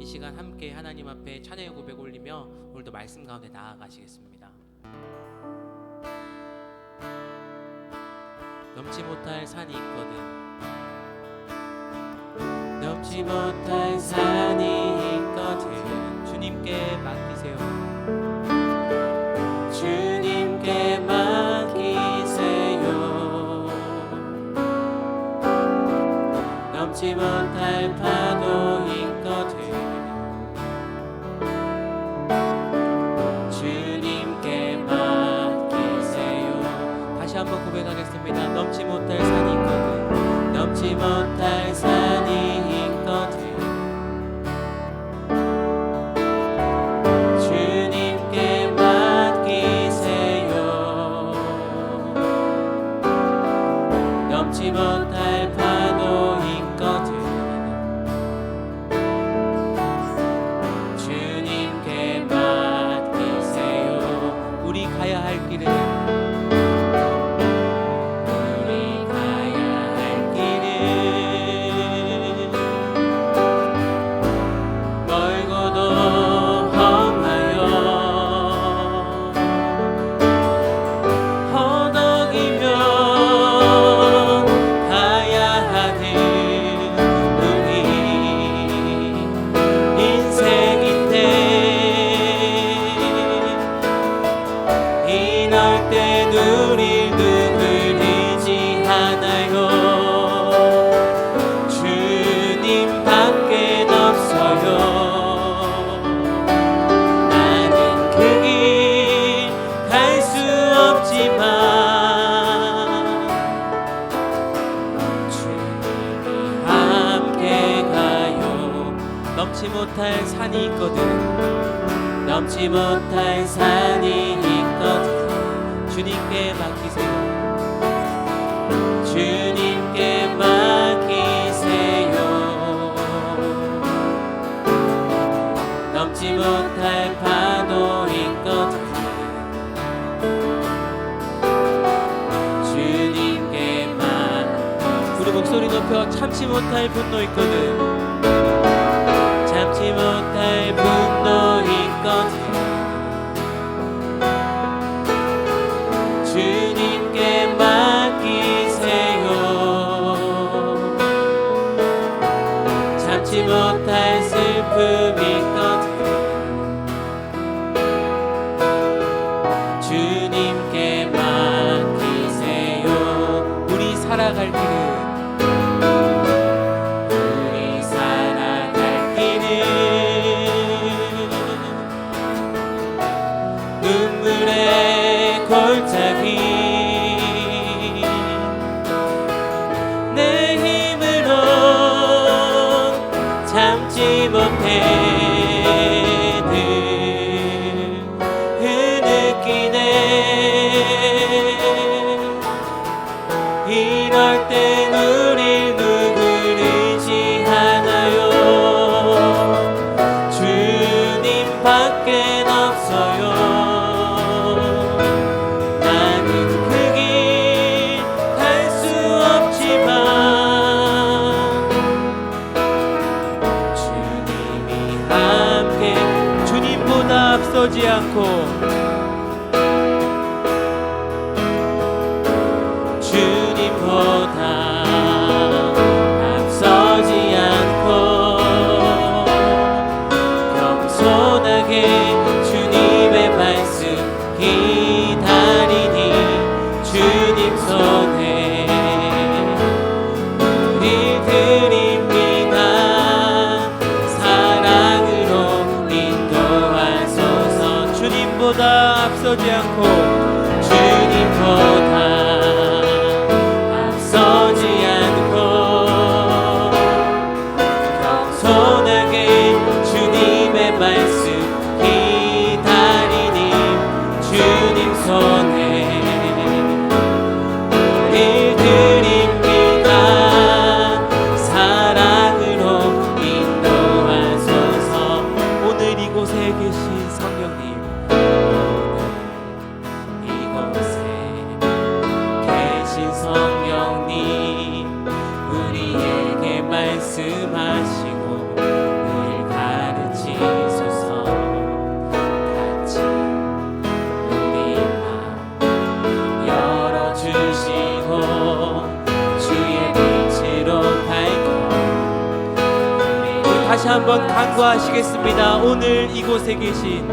이 시간 함께 하나님 앞에 찬양의 고백 올리며 오늘도 말씀 가운데 나아가시겠습니다. 넘지 못할 산이 있거든, 넘지 못할 산이 있거든. 주님께 맡기세요. 주님께 맡기세요. 넘지 못할 파도 있거든, 주님께 맡기세요. 다시 한번 고백하겠습니다. 넘지 못할 산이 있거든, 넘지 못할 산이 있거든, 주님께 맡기세요. 넘지 못할 파도 있거든, 주님께 맡기세요. 우리 가야 할 길은, 우리 가야 할 길은 멀고도 험하여 허덕이며 가야 하는 우리 인생인데, 이럴 땐 우리 누굴 의지하나요? 주님밖에 없어요. 나는 그 길 갈 수 없지만 주님이 함께 가요. 넘지 못할 산이 있거든, 넘지 못할 산이 있거든, 주님께 맡기세요. 주님께 맡기세요. 넘지 못할 파도 있거든, 주님께 우리 목소리 높여 참지 못할 분노 있거든, 참지 못할 분노 있거든, 주님께 맡기세요. 참지 못할 슬픔 있거든, 주님께 맡기세요. 우리 살아갈 길은, 우리 살아갈 길은 눈물의 골짜기, 내 힘으로 참지 못해 늘 흐느끼네. 이럴 땐 우리 누굴 의지하나요? 주님밖에 없어요. 나는 그 길 갈 수 없지만 주님이 함께, 주님보다 앞서지 않고, 주님보다 앞서지 않고 겸손하게 주님의 말씀 기다리니 주님 손에 우리 드립니다. 사랑으로 인도하소서. 주님보다 앞서지 않고, 주님보다 앞서지 않고 겸손하게 주님의 말씀 기다리니 주님 손에 우리 드립니다. 사랑으로 인도하소서. 오늘 이곳에 계신 성령님, 오늘 한번 간구하시겠습니다. 오늘 이곳에 계신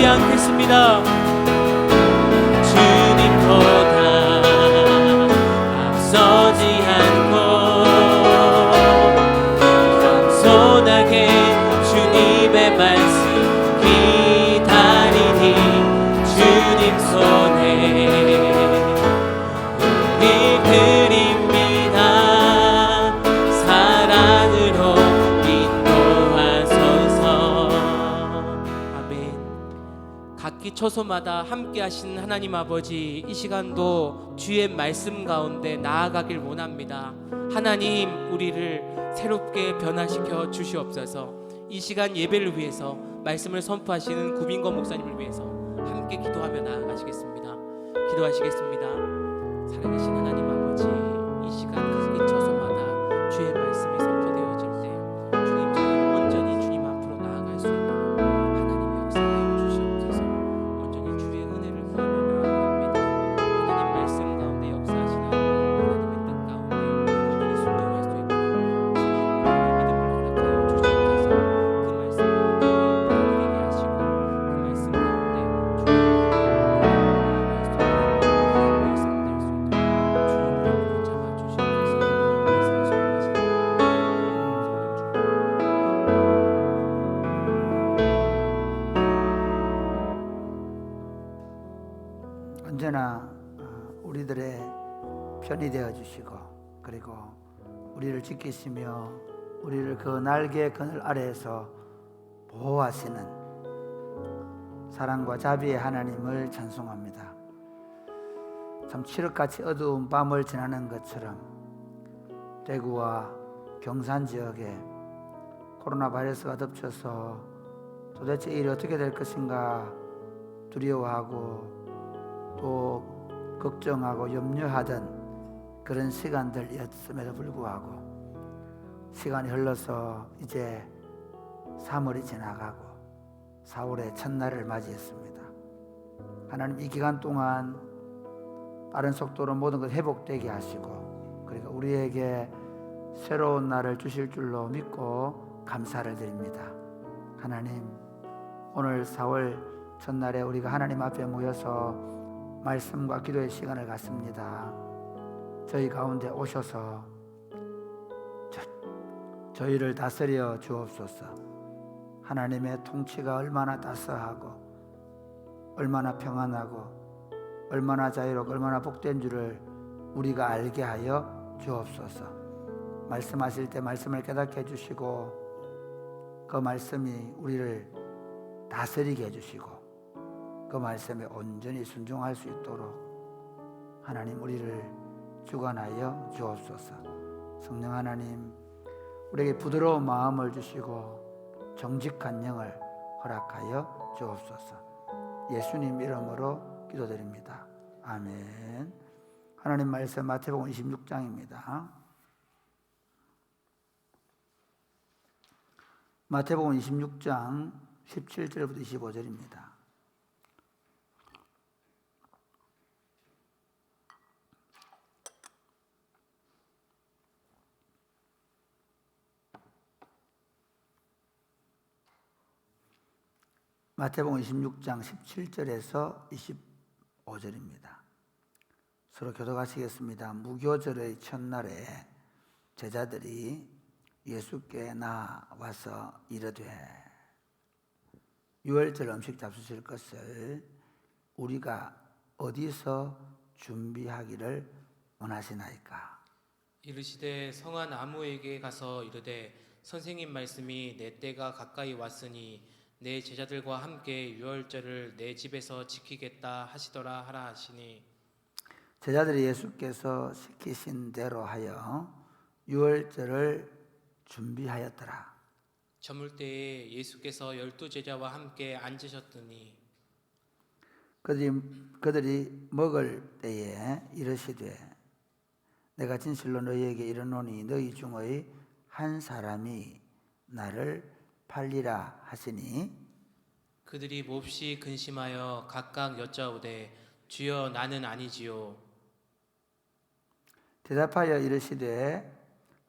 않겠습니다. 주님보다 앞서지 않고 겸손하게 주님의 말씀 기다리니 주님 손에 우리 드립니다. 사랑으로 인도하소서. 아멘. 각기 처소마다 함께 하신 하나님 아버지, 이 시간도 주의 말씀 가운데 나아가길 원합니다. 하나님, 우리를 새롭게 변화시켜 주시옵소서. 이 시간 예배를 위해서 말씀을 선포하시는 구빈권 목사님을 위해서 함께 기도하며 나아가시겠습니다. 기도하시겠습니다. 살아계신 하나님 아버지, 이 시간 각기 처소마다 주의 말씀이 선포되어질 때 주님, 저희가 온전히 주님 앞으로 나아갈 수 있도록 하나님 역사하여 주시옵소서. 온전히 주의 은혜를 구하며 나아갑니다. 하나님 말씀 가운데 역사하시는 하나님의 뜻 가운데 온전히 순종할 수 있도록 주님, 우리의 믿음을 허락하여 주시옵소서. 그 말씀을 온전히 받아들이게 하시고 그 말씀 가운데 주님의 언제나 우리들의 편이 되어 주시고, 그리고 우리를 지키시며 우리를 그 날개 그늘 아래에서 보호하시는 사랑과 자비의 하나님을 찬송합니다. 참 칠흑같이 어두운 밤을 지나는 것처럼 대구와 경산 지역에 코로나 바이러스가 덮쳐서 도대체 일이 어떻게 될 것인가 두려워하고 또 걱정하고 염려하던 그런 시간들이었음에도 불구하고 시간이 흘러서 이제 3월이 지나가고 4월의 첫날을 맞이했습니다. 하나님, 이 기간 동안 빠른 속도로 모든 것 회복되게 하시고, 그리고 우리에게 새로운 날을 주실 줄로 믿고 감사를 드립니다. 하나님, 오늘 4월 첫날에 우리가 하나님 앞에 모여서 말씀과 기도의 시간을 갖습니다. 저희 가운데 오셔서 저희를 다스려 주옵소서. 하나님의 통치가 얼마나 따스하고 얼마나 평안하고 얼마나 자유롭고 얼마나 복된 줄을 우리가 알게 하여 주옵소서. 말씀하실 때 말씀을 깨닫게 해주시고 그 말씀이 우리를 다스리게 해주시고 그 말씀에 온전히 순종할 수 있도록 하나님, 우리를 주관하여 주옵소서. 성령 하나님, 우리에게 부드러운 마음을 주시고 정직한 영을 허락하여 주옵소서. 예수님 이름으로 기도드립니다. 아멘. 하나님 말씀 마태복음 26장입니다. 마태복음 26장 17절부터 25절입니다. 마태복음 26장 17절에서 25절입니다. 서로 교독하시겠습니다. 무교절의 첫날에 제자들이 예수께 나와서 이르되 유월절 음식 잡수실 것을 우리가 어디서 준비하기를 원하시나이까? 이르시되 성한 아무에게 가서 이르되 선생님 말씀이 내 때가 가까이 왔으니 내 제자들과 함께 유월절을 내 집에서 지키겠다 하시더라 하라 하시니 제자들이 예수께서 시키신 대로 하여 유월절을 준비하였더라. 저물 때에 예수께서 12제자와 함께 앉으셨더니 그들이 먹을 때에 이르시되 내가 진실로 너희에게 이르노니 너희 중의 한 사람이 나를 팔리라 하시니 그들이 몹시 근심하여 각각 여짜오되 주여 나는 아니지요. 대답하여 이르시되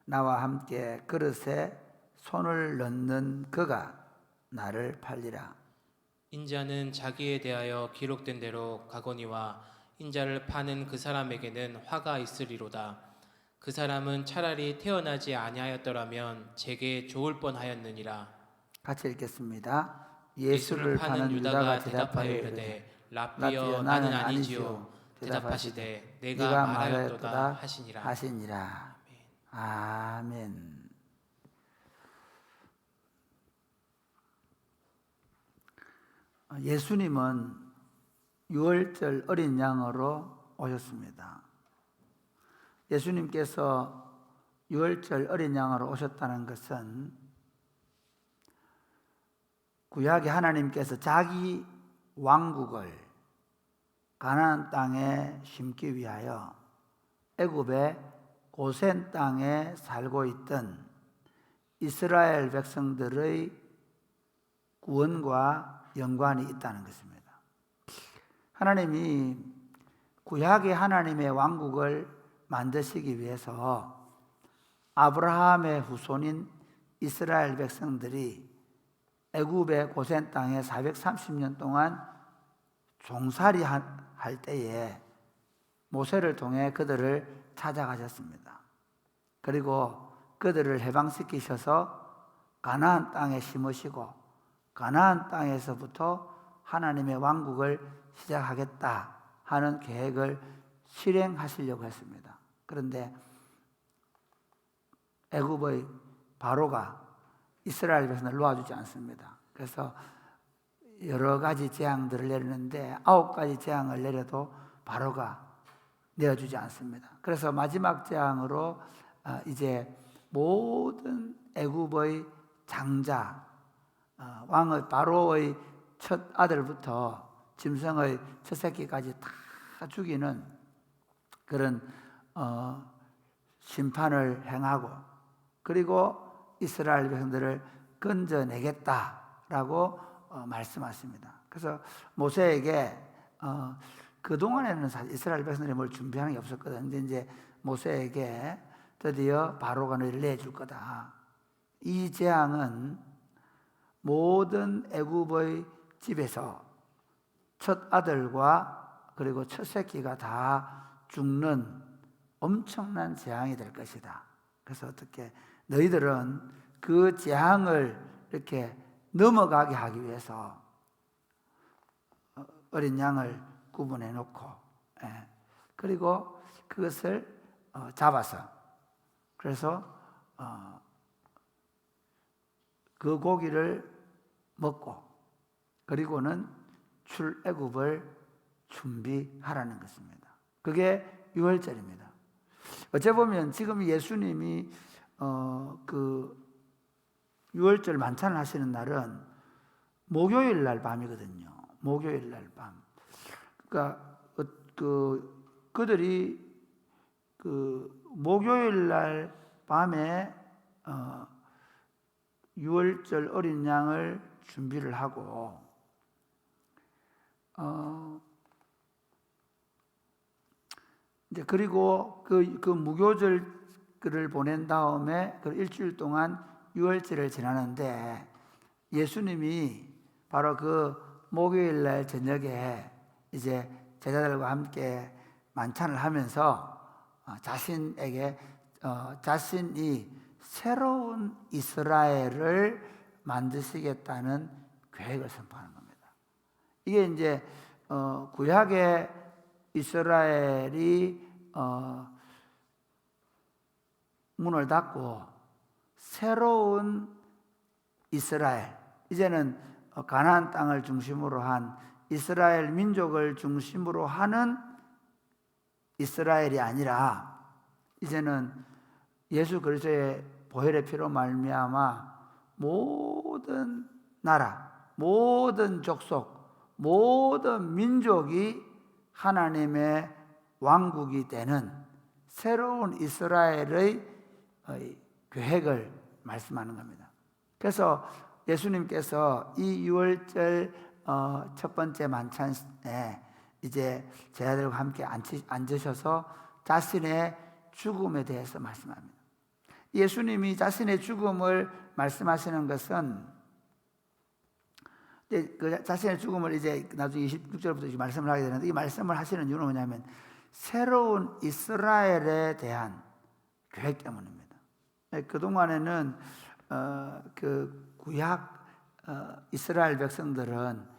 나와 함께 그릇에 손을 넣는 그가 나를 팔리라. 인자는 자기에 대하여 기록된 대로 가거니와 인자를 파는 그 사람에게는 화가 있으리로다. 그 사람은 차라리 태어나지 아니하였더라면 제게 좋을 뻔하였느니라. 같이 읽겠습니다. 예수를 파는 유다가 대답하여 이르되 라삐여 나는 아니지요. 대답하시되 내가 말하였도다 하시니라. 아멘. 예수님은 유월절 어린 양으로 오셨습니다. 예수님께서 유월절 어린 양으로 오셨다는 것은 구약의 하나님께서 자기 왕국을 가나안 땅에 심기 위하여 애굽의 고센 땅에 살고 있던 이스라엘 백성들의 구원과 연관이 있다는 것입니다. 하나님이 구약의 하나님의 왕국을 만드시기 위해서 아브라함의 후손인 이스라엘 백성들이 애굽의 고센 땅에 430년 동안 종살이 할 때에 모세를 통해 그들을 찾아가셨습니다. 그리고 그들을 해방시키셔서 가나안 땅에 심으시고 가나안 땅에서부터 하나님의 왕국을 시작하겠다 하는 계획을 실행하시려고 했습니다. 그런데 애굽의 바로가 이스라엘 백성을 놓아주지 않습니다. 그래서 여러 가지 재앙들을 내리는데 9가지 재앙을 내려도 바로가 내어주지 않습니다. 그래서 마지막 재앙으로 이제 모든 애굽의 장자, 왕의 바로의 첫 아들부터 짐승의 첫 새끼까지 다 죽이는 그런 심판을 행하고 그리고 이스라엘 백성들을 건져내겠다라고 말씀하십니다. 그래서 모세에게 그동안에는 사실 이스라엘 백성들이 뭘 준비하는 게 없었거든요. 근데 이제 모세에게 드디어 바로가 너희를 내줄 거다. 이 재앙은 모든 애굽의 집에서 첫 아들과 그리고 첫 새끼가 다 죽는 엄청난 재앙이 될 것이다. 그래서 어떻게 너희들은 그 재앙을 이렇게 넘어가게 하기 위해서 어린 양을 구분해 놓고 그리고 그것을 잡아서 그래서 그 고기를 먹고 그리고는 출애굽을 준비하라는 것입니다. 그게 유월절입니다. 어째 보면 지금 예수님이 그 유월절 만찬을 하시는 날은 목요일 날 밤이거든요. 목요일 날 밤. 그러니까 그들이 그 목요일 날 밤에 유월절 어린 양을 준비를 하고 이제 그리고 그 무교절을 보낸 다음에 그 일주일 동안 유월절을 지나는데 예수님이 바로 그 목요일 날 저녁에 이제 제자들과 함께 만찬을 하면서 자신에게 자신이 새로운 이스라엘을 만드시겠다는 계획을 선포하는 겁니다. 이게 이제 구약의 이스라엘이 문을 닫고 새로운 이스라엘, 이제는 가나안 땅을 중심으로 한 이스라엘 민족을 중심으로 하는 이스라엘이 아니라 이제는 예수 그리스도의 보혈의 피로 말미암아 모든 나라, 모든 족속, 모든 민족이 하나님의 왕국이 되는 새로운 이스라엘의 계획을 말씀하는 겁니다. 그래서 예수님께서 이 유월절 첫 번째 만찬에 이제 제자들과 함께 앉으셔서 자신의 죽음에 대해서 말씀합니다. 예수님이 자신의 죽음을 말씀하시는 것은 그 자신의 죽음을 이제 나중에 26절부터 말씀을 하게 되는데, 이 말씀을 하시는 이유는 뭐냐면 새로운 이스라엘에 대한 계획 때문입니다. 그동안에는 그 구약 이스라엘 백성들은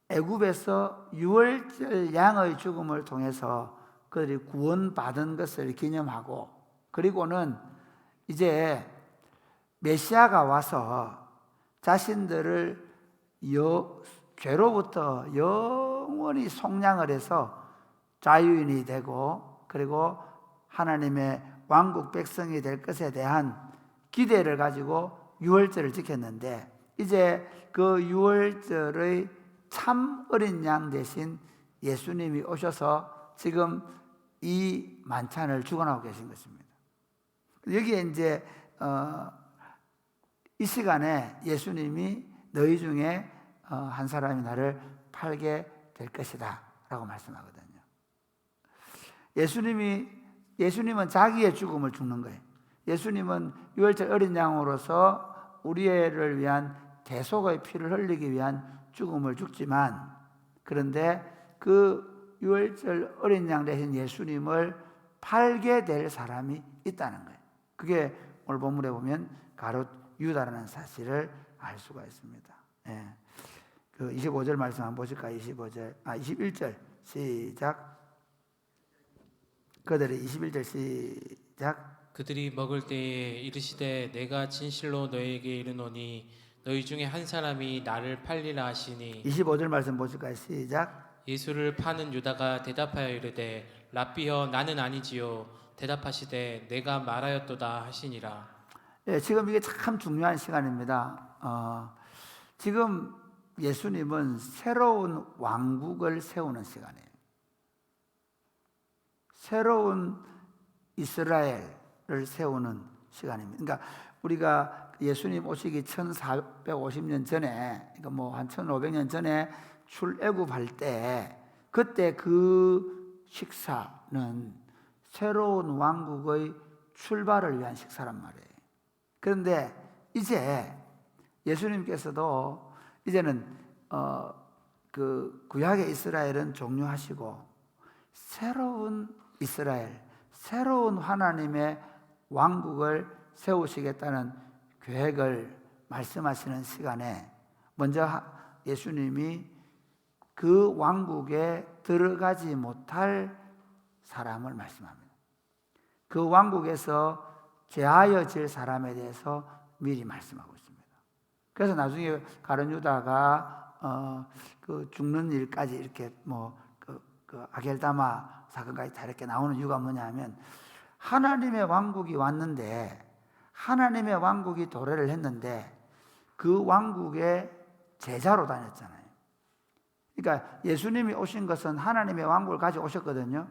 애굽에서 유월절 양의 죽음을 통해서 그들이 구원받은 것을 기념하고, 그리고는 이제 메시아가 와서 자신들을 죄로부터 영원히 속량을 해서 자유인이 되고, 그리고 하나님의 왕국 백성이 될 것에 대한 기대를 가지고 유월절을 지켰는데, 이제 그 유월절의 참 어린 양 대신 예수님이 오셔서 지금 이 만찬을 주관하고 계신 것입니다. 여기에 이제 이 시간에 예수님이 너희 중에 한 사람이 나를 팔게 될 것이다 라고 말씀하거든요. 예수님은 자기의 죽음을 죽는 거예요. 예수님은 유월절 어린 양으로서 우리를 위한 대속의 피를 흘리기 위한 죽음을 죽지만, 그런데 그 유월절 어린 양 대신 예수님을 팔게 될 사람이 있다는 거예요. 그게 오늘 본문에 보면 가롯 유다라는 사실을 알 수가 있습니다. 예. 그 25절 말씀 한번 보실까요? 21절 시작. 그들이 21절 시작. 그들이 먹을 때에 이르시되 내가 진실로 너에게 이르노니 너희 중에 한 사람이 나를 팔리라 하시니. 25절 말씀 보실까요? 시작. 예수를 파는 유다가 대답하여 이르되 랍비여 나는 아니지요. 대답하시되 내가 말하였도다 하시니라. 예, 지금 이게 참 중요한 시간입니다. 지금 예수님은 새로운 왕국을 세우는 시간이에요. 새로운 이스라엘을 세우는 시간입니다. 그러니까 우리가 예수님 오시기 1450년 전에, 그러니까 뭐 한 1500년 전에 출애굽할 때, 그때 그 식사는 새로운 왕국의 출발을 위한 식사란 말이에요. 그런데 이제 예수님께서도 이제는 그 구약의 이스라엘은 종료하시고 새로운 이스라엘, 새로운 하나님의 왕국을 세우시겠다는 계획을 말씀하시는 시간에 먼저 예수님이 그 왕국에 들어가지 못할 사람을 말씀합니다. 그 왕국에서 제하여질 사람에 대해서 미리 말씀하고 있습니다. 그래서 나중에 가룟 유다가 그 죽는 일까지 이렇게 그 아겔다마 사건까지 다 이렇게 나오는 이유가 뭐냐면, 하나님의 왕국이 왔는데, 하나님의 왕국이 도래를 했는데 그 왕국의 제자로 다녔잖아요. 그러니까 예수님이 오신 것은 하나님의 왕국을 가지고 오셨거든요.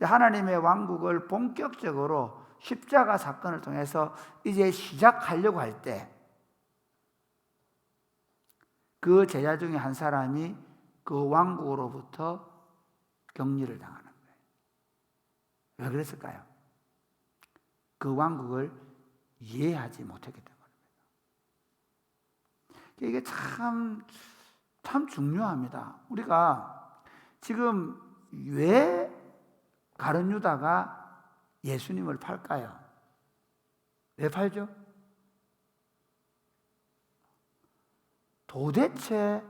하나님의 왕국을 본격적으로 십자가 사건을 통해서 이제 시작하려고 할 때 그 제자 중에 한 사람이 그 왕국으로부터 격리를 당하는 거예요. 왜 그랬을까요? 그 왕국을 이해하지 못했기 때문입니다. 이게 참 중요합니다. 우리가 지금 왜 가룟 유다가 예수님을 팔까요? 왜 팔죠? 도대체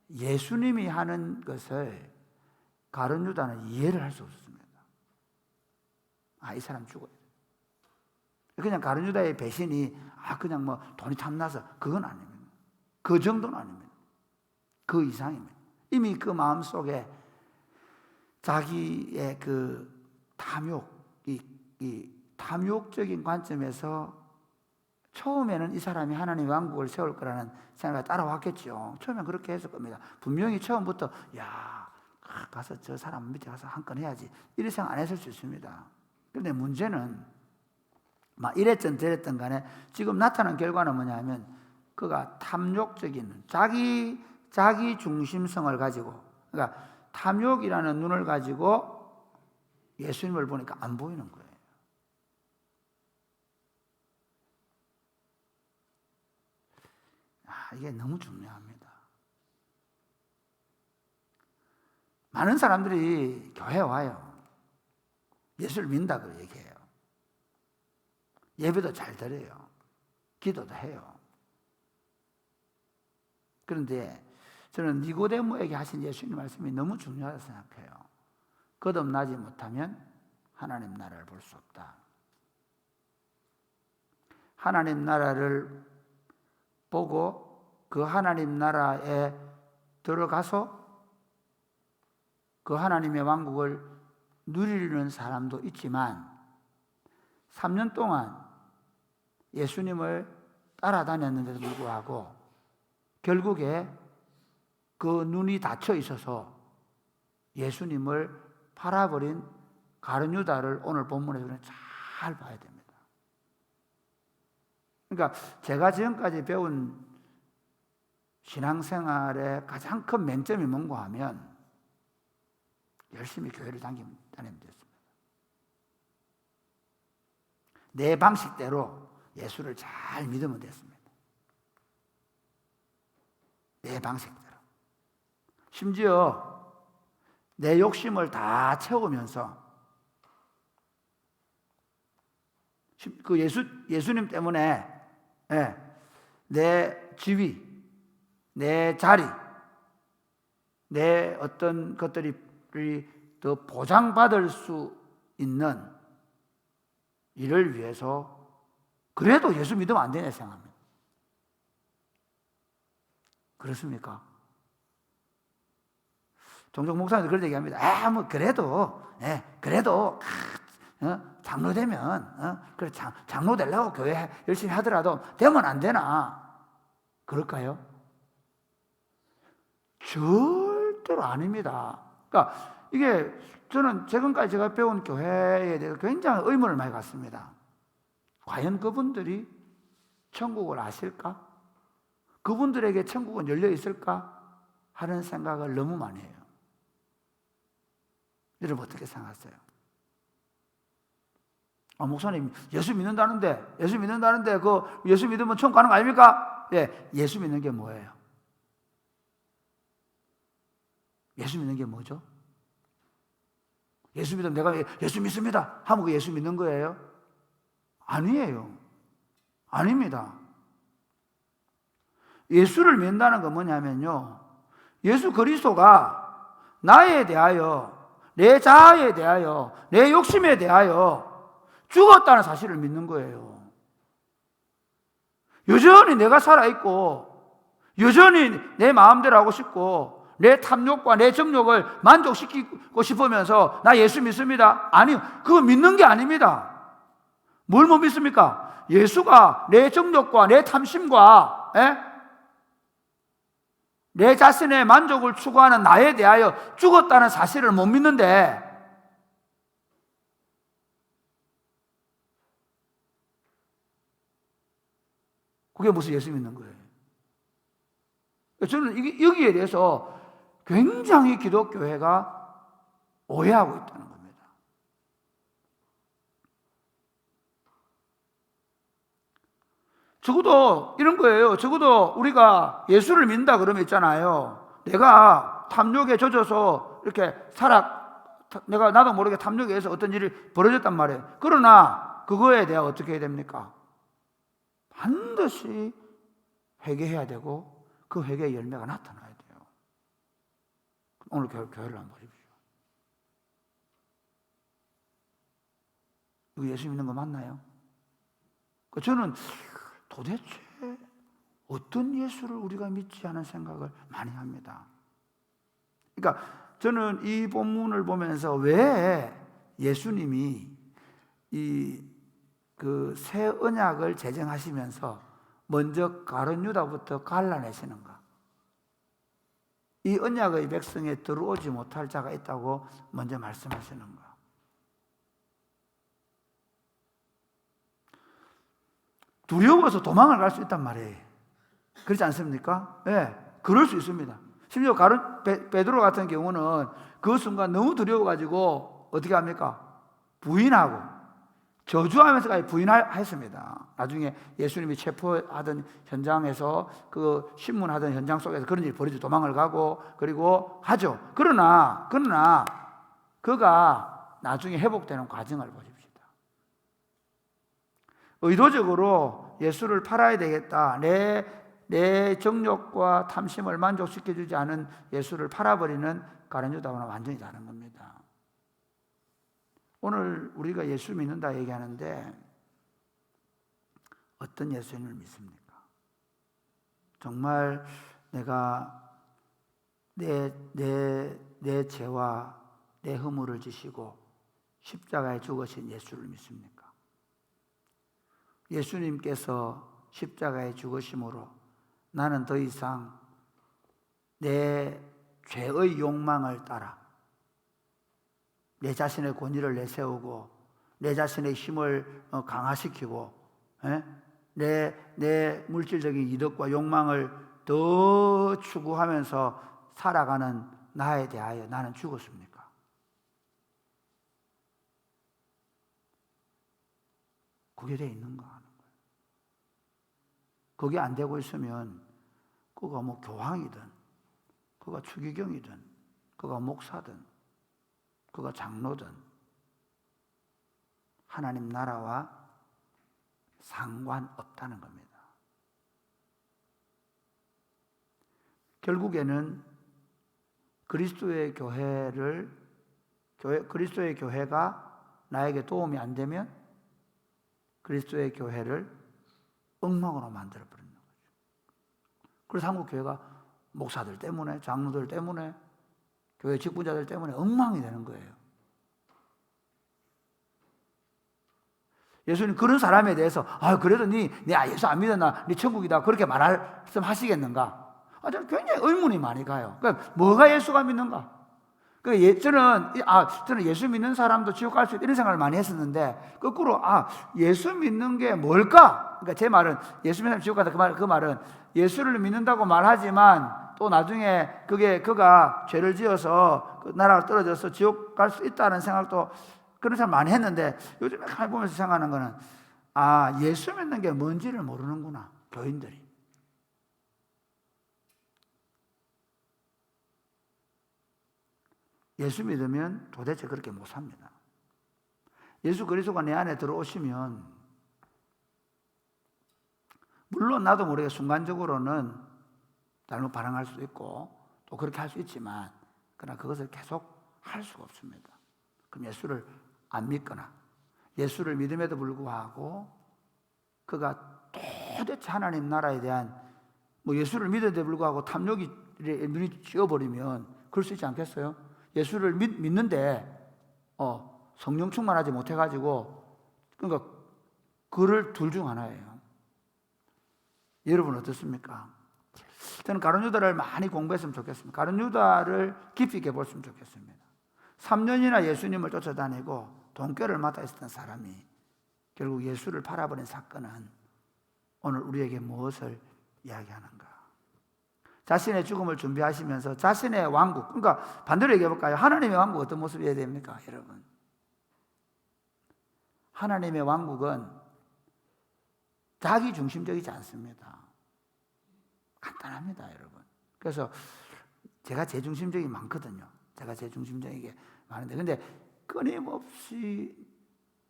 예수님이 하는 것을 가룟 유다는 이해를 할 수 없었습니다. 이 사람 죽어야 돼. 그냥 가룟 유다의 배신이 그냥 뭐 돈이 탐나서 그건 아닙니다. 그 정도는 아닙니다. 그 이상입니다. 이미 그 마음 속에 자기의 그 이 탐욕적인 관점에서 처음에는 이 사람이 하나님의 왕국을 세울 거라는 생각이 따라왔겠죠. 처음엔 그렇게 했을 겁니다. 분명히 처음부터 가서 저 사람 밑에 가서 한 건 해야지 이런 생각 안 했을 수 있습니다. 그런데 문제는 막 이랬든 저랬든 간에 지금 나타난 결과는 뭐냐면 그가 탐욕적인 자기 중심성을 가지고, 그러니까 탐욕이라는 눈을 가지고 예수님을 보니까 안 보이는 거예요. 이게 너무 중요합니다. 많은 사람들이 교회에 와요. 예수를 믿는다고 얘기해요. 예배도 잘 드려요. 기도도 해요. 그런데 저는 니고데모에게 하신 예수님 말씀이 너무 중요하다고 생각해요. 거듭나지 못하면 하나님 나라를 볼 수 없다. 하나님 나라를 보고 그 하나님 나라에 들어가서 그 하나님의 왕국을 누리는 사람도 있지만 3년 동안 예수님을 따라다녔는데도 불구하고 결국에 그 눈이 닫혀 있어서 예수님을 팔아버린 가룟 유다를 오늘 본문에서는 잘 봐야 됩니다. 그러니까 제가 지금까지 배운 신앙생활의 가장 큰 맹점이 뭔가 하면 열심히 교회를 다니면 됐습니다. 내 방식대로 예수를 잘 믿으면 됐습니다. 내 방식대로. 심지어 내 욕심을 다 채우면서 그 예수님 때문에 내 지위, 내 자리, 내 어떤 것들이 더 보장받을 수 있는 일을 위해서 그래도 예수 믿으면 안 되냐 생각합니다. 그렇습니까? 종종 목사님들 그런 얘기합니다. 뭐 그래도 장로 되면 그래 장로 되려고 교회 열심히 하더라도 되면 안 되나? 그럴까요? 절대로 아닙니다. 그러니까 이게 저는 지금까지 제가 배운 교회에 대해서 굉장히 의문을 많이 갖습니다. 과연 그분들이 천국을 아실까? 그분들에게 천국은 열려 있을까? 하는 생각을 너무 많이 해요. 여러분 어떻게 생각하세요? 목사님 예수 믿는다는데 그 예수 믿으면 천국 가는 거 아닙니까? 예수 믿는 게 뭐예요? 예수 믿는 게 뭐죠? 예수 믿으면 내가 예수 믿습니다 하면 그 예수 믿는 거예요? 아니에요. 아닙니다. 예수를 믿는다는 건 뭐냐면요, 예수 그리스도가 나에 대하여, 내 자아에 대하여, 내 욕심에 대하여 죽었다는 사실을 믿는 거예요. 여전히 내가 살아있고 여전히 내 마음대로 하고 싶고 내 탐욕과 내 정욕을 만족시키고 싶으면서 나 예수 믿습니다. 아니요, 그거 믿는 게 아닙니다. 뭘 못 믿습니까? 예수가 내 정욕과 내 탐심과 내 자신의 만족을 추구하는 나에 대하여 죽었다는 사실을 못 믿는데 그게 무슨 예수 믿는 거예요? 저는 여기에 대해서 굉장히 기독교회가 오해하고 있다는 겁니다. 적어도 이런 거예요. 적어도 우리가 예수를 믿는다 그러면 있잖아요. 내가 탐욕에 젖어서 이렇게 나도 모르게 탐욕에 의해서 어떤 일이 벌어졌단 말이에요. 그러나 그거에 대해 어떻게 해야 됩니까? 반드시 회개해야 되고 그 회개의 열매가 나타나야 돼요. 오늘 교회를 한번 보십시오. 이거 예수 믿는 거 맞나요? 저는 도대체 어떤 예수를 우리가 믿지 않은 생각을 많이 합니다. 그러니까 저는 이 본문을 보면서 왜 예수님이 그 새 언약을 제정하시면서 먼저 가룟 유다부터 갈라내시는가? 이 언약의 백성에 들어오지 못할 자가 있다고 먼저 말씀하시는가? 두려워서 도망을 갈 수 있단 말이에요. 그렇지 않습니까? 네, 그럴 수 있습니다. 심지어 베드로 같은 경우는 그 순간 너무 두려워가지고 어떻게 합니까? 부인하고 저주하면서까지 부인했습니다. 나중에 예수님이 체포하던 현장에서 그 신문하던 현장 속에서 그런 일이 벌어지고 도망을 가고 그리고 하죠. 그러나 그가 나중에 회복되는 과정을 보십시다. 의도적으로 예수를 팔아야 되겠다. 내 정욕과 탐심을 만족시켜주지 않은 예수를 팔아버리는 가룟 유다와는 완전히 다른 겁니다. 오늘 우리가 예수 믿는다 얘기하는데 어떤 예수님을 믿습니까? 정말 내가 내 죄와 내 허물을 지시고 십자가에 죽으신 예수를 믿습니까? 예수님께서 십자가에 죽으심으로 나는 더 이상 내 죄의 욕망을 따라 내 자신의 권위를 내세우고 내 자신의 힘을 강화시키고 내 물질적인 이득과 욕망을 더 추구하면서 살아가는 나에 대하여 나는 죽었습니까? 그게 돼 있는가 하는 거예요. 그게 안 되고 있으면 그가 뭐 교황이든 그가 추기경이든 그가 목사든 그가 장로든 하나님 나라와 상관없다는 겁니다. 결국에는 그리스도의 교회가 나에게 도움이 안 되면 그리스도의 교회를 엉망으로 만들어버리는 거죠. 그래서 한국 교회가 목사들 때문에, 장로들 때문에, 교회 직분자들 때문에 엉망이 되는 거예요. 예수님 그런 사람에 대해서 그래도 네 예수 안 믿었나? 네 천국이다. 그렇게 말씀하시겠는가? 저는 굉장히 의문이 많이 가요. 그러니까 뭐가 예수가 믿는가? 저는 예수 믿는 사람도 지옥 갈 수 있다 이런 생각을 많이 했었는데 거꾸로 예수 믿는 게 뭘까? 그러니까 제 말은 예수 믿는 사람 지옥 가다 그 말은 예수를 믿는다고 말하지만 또 나중에 그가 죄를 지어서 그 나라가 떨어져서 지옥 갈 수 있다는 생각도 그런 사람 많이 했는데 요즘에 가만히 보면서 생각하는 거는 예수 믿는 게 뭔지를 모르는구나 교인들이. 예수 믿으면 도대체 그렇게 못 삽니다. 예수 그리스도가 내 안에 들어오시면 물론 나도 모르게 순간적으로는 잘못 반응할 수도 있고 또 그렇게 할 수 있지만 그러나 그것을 계속 할 수가 없습니다. 그럼 예수를 안 믿거나 예수를 믿음에도 불구하고 그가 도대체 하나님 나라에 대한 예수를 믿음에도 불구하고 탐욕이 눈이 찌어버리면 그럴 수 있지 않겠어요? 예수를 믿는데 성령 충만하지 못해가지고 그러니까 그를 둘 중 하나예요. 여러분 어떻습니까? 저는 가룟 유다를 많이 공부했으면 좋겠습니다. 가룟 유다를 깊이 있게 봤으면 좋겠습니다. 3년이나 예수님을 쫓아다니고 돈꾀를 맡아 있었던 사람이 결국 예수를 팔아버린 사건은 오늘 우리에게 무엇을 이야기하는가? 자신의 죽음을 준비하시면서 자신의 왕국, 그러니까 반대로 얘기해 볼까요? 하나님의 왕국 어떤 모습이어야 됩니까, 여러분? 하나님의 왕국은 자기 중심적이지 않습니다. 간단합니다, 여러분. 그래서 제가 제 중심적이 많거든요. 제가 제 중심적이게 많은데, 근데 끊임없이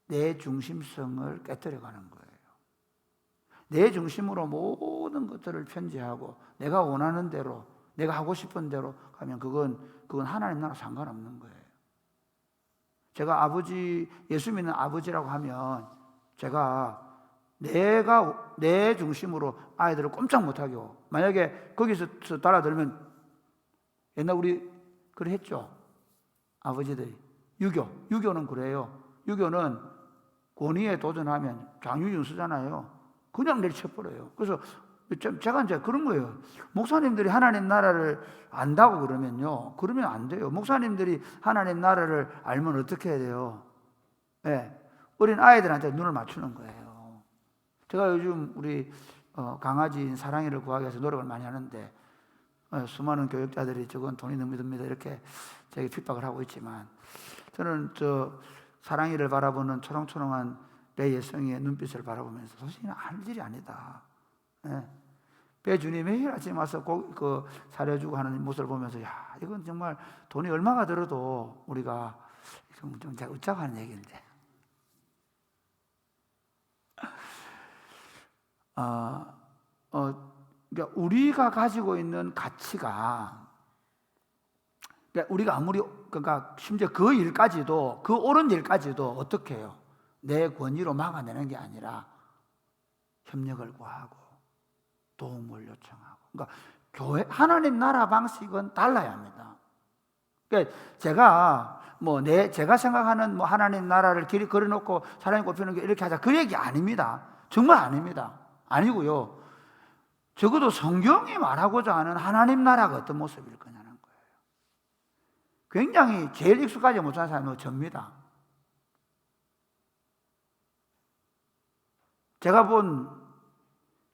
내 중심성을 깨뜨려가는 거예요. 내 중심으로 모든 것들을 편지하고 내가 원하는 대로, 내가 하고 싶은 대로 가면 그건 그건 하나님 나라 상관없는 거예요. 제가 아버지, 예수 믿는 아버지라고 하면 제가 내 중심으로 아이들을 꼼짝 못하게 하고, 만약에 거기서 따라들면 옛날 우리 그래 했죠. 아버지들이 유교는 그래요. 유교는 권위에 도전하면 장유윤수잖아요. 그냥 내리쳐버려요. 그래서 제가 이제 그런 거예요. 목사님들이 하나님 나라를 안다고 그러면 안 돼요. 목사님들이 하나님 나라를 알면 어떻게 해야 돼요? 네, 어린 아이들한테 눈을 맞추는 거예요. 제가 요즘 우리 강아지인 사랑이를 구하기 위해서 노력을 많이 하는데 수많은 교육자들이 저건 돈이 너무 듭니다 이렇게 제게 핍박을 하고 있지만, 저는 사랑이를 바라보는 초롱초롱한 배 예성이의 눈빛을 바라보면서 도저히 할 일이 아니다. 예. 배 주님 매일 아침에 와서 사려주고 하는 모습을 보면서, 야, 이건 정말 돈이 얼마가 들어도 우리가 좀 제가 웃자고 하는 얘기인데, 그러니까 우리가 가지고 있는 가치가, 그러니까 우리가 아무리, 그러니까 심지어 그 일까지도, 그 옳은 일까지도 어떻게 해요? 내 권위로 막아내는 게 아니라 협력을 구하고 도움을 요청하고. 그러니까 교회, 하나님 나라 방식은 달라야 합니다. 그러니까 제가 생각하는 하나님 나라를 길이 걸어놓고 사람이 꼽히는 게 이렇게 하자, 그 얘기 아닙니다. 정말 아닙니다. 아니고요. 적어도 성경이 말하고자 하는 하나님 나라가 어떤 모습일 거냐는 거예요. 굉장히 제일 익숙하지 못한 사람은 접니다. 제가 본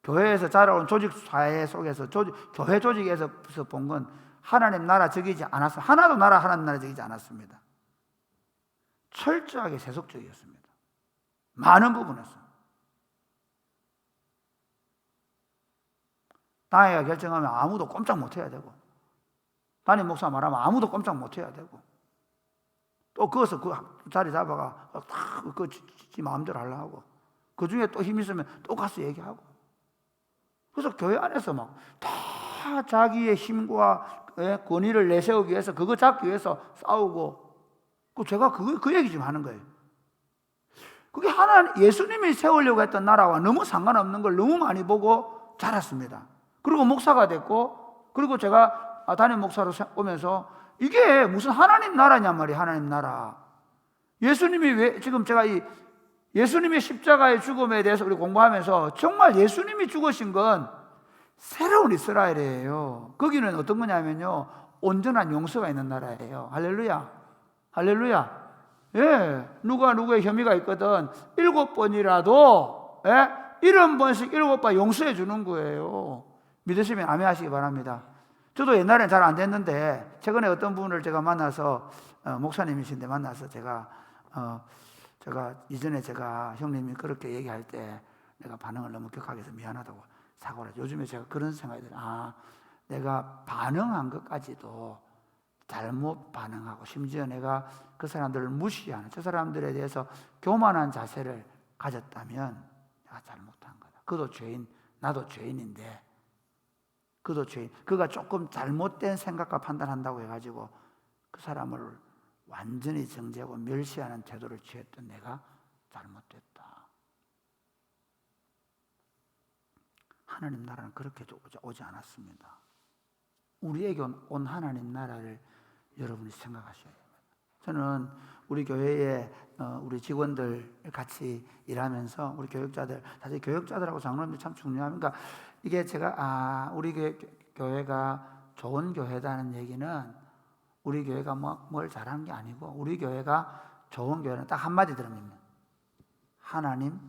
교회에서 자라온 조직 사회 속에서 교회 조직에서 본 건 하나님 나라 적이지 않았습니다. 하나도 하나님 나라 적이지 않았습니다. 철저하게 세속적이었습니다. 많은 부분에서. 당회가 결정하면 아무도 꼼짝 못해야 되고, 담임 목사 말하면 아무도 꼼짝 못해야 되고, 또 거기서 그 자리 잡아가 지 마음대로 하려고 하고, 그 중에 또 힘 있으면 또 가서 얘기하고. 그래서 교회 안에서 다 자기의 힘과 권위를 내세우기 위해서, 그거 잡기 위해서 싸우고. 제가 그 얘기 좀 하는 거예요. 그게 예수님이 세우려고 했던 나라와 너무 상관없는 걸 너무 많이 보고 자랐습니다. 그리고 목사가 됐고, 그리고 제가 담임 목사로 오면서 이게 무슨 하나님 나라냔 말이에요. 하나님 나라. 예수님이 지금 제가 예수님의 십자가의 죽음에 대해서 우리 공부하면서 정말 예수님이 죽으신 건 새로운 이스라엘이에요. 거기는 어떤 거냐면요, 온전한 용서가 있는 나라예요. 할렐루야. 할렐루야. 예, 누가 누구의 혐의가 있거든 7번이라도 70번씩 7번 용서해 주는 거예요. 믿으시면 아멘 하시기 바랍니다. 저도 옛날엔 잘 안 됐는데 최근에 어떤 분을 제가 만나서 목사님이신데 만나서 제가 이전에 제가 형님이 그렇게 얘기할 때 내가 반응을 너무 격하게 해서 미안하다고 사과를 해요. 요즘에 제가 그런 생각이 들어요. 내가 반응한 것까지도 잘못 반응하고, 심지어 내가 그 사람들을 무시하는, 저 사람들에 대해서 교만한 자세를 가졌다면 내가 잘못한 거다. 그도 죄인, 나도 죄인인데 그도 죄인. 그가 조금 잘못된 생각과 판단한다고 해가지고 그 사람을 완전히 정죄하고 멸시하는 태도를 취했던 내가 잘못됐다. 하나님 나라는 그렇게 오지 않았습니다. 우리에게 온 하나님 나라를 여러분이 생각하셔야 됩니다. 저는 우리 교회에 우리 직원들 같이 일하면서 우리 교육자들, 사실 교육자들하고 장로님들 참 중요합니다. 그러니까 이게 제가 우리 교회가 좋은 교회다는 얘기는 우리 교회가 뭘 잘한 게 아니고, 우리 교회가 좋은 교회는 딱 한마디 들으면 하나님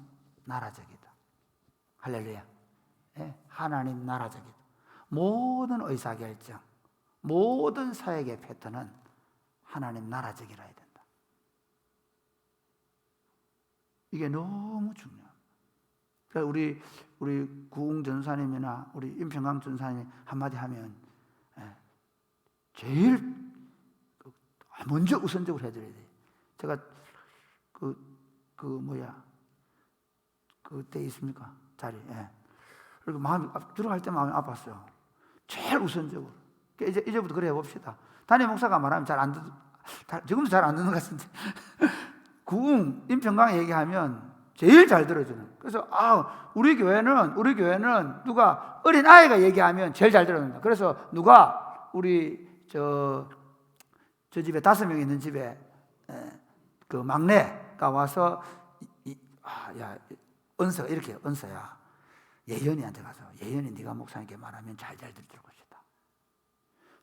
나라적이다. 할렐루야. 네, 하나님 나라적이다. 모든 의사결정, 모든 사역의 패턴은 하나님 나라적이라 해야 된다. 이게 너무 중요합니다. 그러니까 우리 구웅 전사님이나 우리 임평강 전사님이 한마디 하면 제일 먼저 우선적으로 해드려야 돼요. 제가 그때 있습니까? 자리. 그리고 들어갈 때 마음이 아팠어요. 제일 우선적으로. 이제부터 그래 봅시다. 담임 목사가 말하면 지금도 잘 안 듣는 것 같은데 구웅 인평강 얘기하면 제일 잘 들어주는. 그래서 우리 교회는 누가 어린 아이가 얘기하면 제일 잘 들어준다. 그래서 누가 우리 저 집에 5명 있는 집에 그 막내가 와서 은서가 이렇게 은서야 예연이한테 가서 예연이 네가 목사님께 말하면 잘 들을 것이다.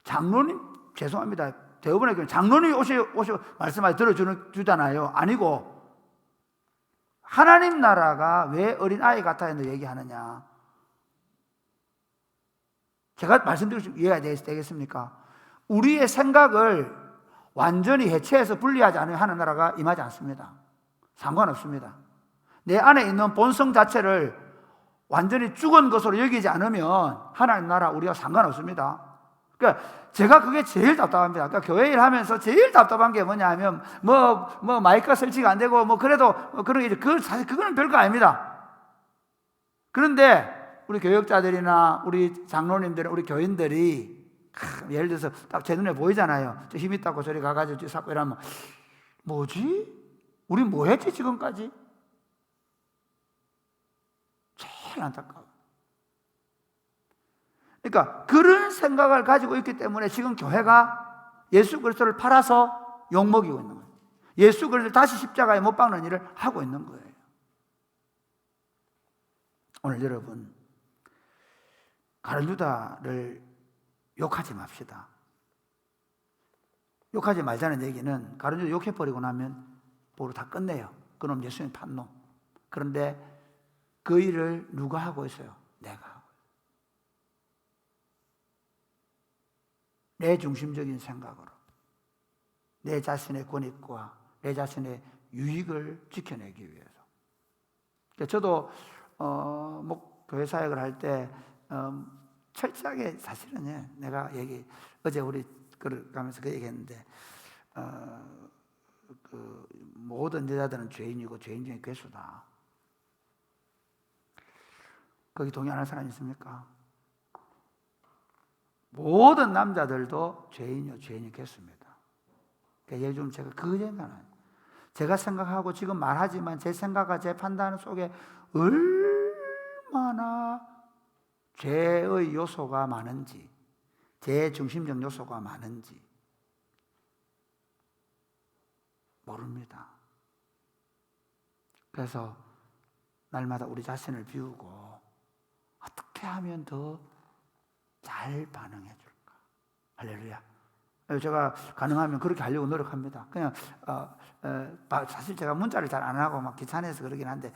장로님 죄송합니다. 대부분의 경우 장로님이 오셔 말씀을 들어주잖아요. 아니고 하나님 나라가 왜 어린아이 같아야 얘기하느냐. 제가 말씀드리면 이해가 되겠습니까? 우리의 생각을 완전히 해체해서 분리하지 않으면 하나님 나라가 임하지 않습니다. 상관없습니다. 내 안에 있는 본성 자체를 완전히 죽은 것으로 여기지 않으면 하나님 나라 우리가 상관없습니다. 그러니까 제가 그게 제일 답답합니다. 그러니까 교회 일 하면서 제일 답답한 게 뭐냐 하면 마이크가 설치가 안 되고 그래도 그런 게 사실 그거는 별거 아닙니다. 그런데 우리 교역자들이나 우리 장로님들, 우리 교인들이 예를 들어서 딱 제 눈에 보이잖아요. 저 힘 있다고 저리 가가지고 자꾸 이러면 뭐지? 우리 뭐 했지 지금까지? 제일 안타까워. 그러니까 그런 생각을 가지고 있기 때문에 지금 교회가 예수 그리스도를 팔아서 욕먹이고 있는 거예요. 예수 그리스도를 다시 십자가에 못 박는 일을 하고 있는 거예요. 오늘 여러분 가룟 유다를 욕하지 맙시다. 욕하지 말자는 얘기는 가룟 유다 욕해버리고 나면 보로 다 끝내요. 그놈 예수님 판 놈. 그런데 그 일을 누가 하고 있어요? 내가 하고 있어요. 내 중심적인 생각으로 내 자신의 권익과 내 자신의 유익을 지켜내기 위해서. 저도 교회 사역을 할 때 철저하게 사실은 내가 어제 우리 가면서 그 얘기했는데 그 모든 여자들은 죄인이고 죄인 중에 괴수다. 거기 동의하는 사람 있습니까? 모든 남자들도 죄인이 괴수입니다. 그러니까 요즘 제가 그 생각은 제가 생각하고 지금 말하지만 제 생각과 제 판단 속에 얼마나 죄의 요소가 많은지, 제 중심적 요소가 많은지 모릅니다. 그래서 날마다 우리 자신을 비우고 어떻게 하면 더 잘 반응해 줄까? 할렐루야. 제가 가능하면 그렇게 하려고 노력합니다. 그냥 사실 제가 문자를 잘 안 하고 막 귀찮아서 그러긴 한데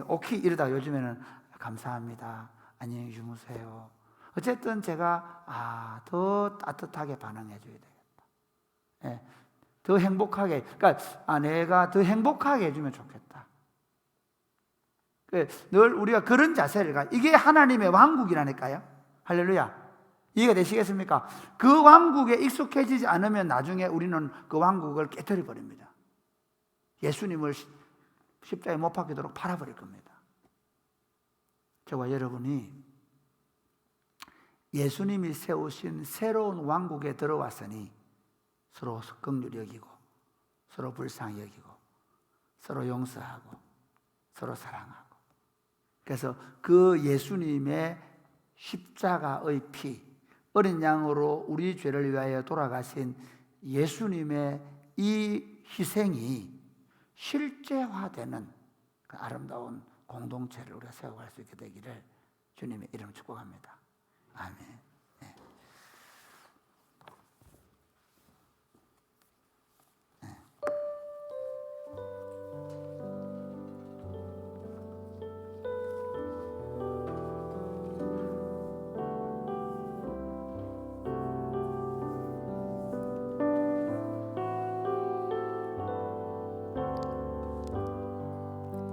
오케이 이러다가 요즘에는 감사합니다. 안녕히 주무세요. 어쨌든 제가 더 따뜻하게 반응해 줘야 되겠다. 더 행복하게, 그러니까 내가 더 행복하게 해주면 좋겠다. 늘 우리가 그런 자세를 이게 하나님의 왕국이라니까요. 할렐루야. 이해가 되시겠습니까? 그 왕국에 익숙해지지 않으면 나중에 우리는 그 왕국을 깨뜨려 버립니다. 예수님을 십자가에 못 박히도록 팔아버릴 겁니다. 저와 여러분이 예수님이 세우신 새로운 왕국에 들어왔으니 서로 긍휼히 여기고 서로 불쌍히 여기고 서로 용서하고 서로 사랑하고, 그래서 그 예수님의 십자가의 피, 어린 양으로 우리 죄를 위하여 돌아가신 예수님의 이 희생이 실제화되는 그 아름다운 공동체를 우리가 세워갈 수 있게 되기를 주님의 이름으로 축복합니다. 아멘. 네. 네.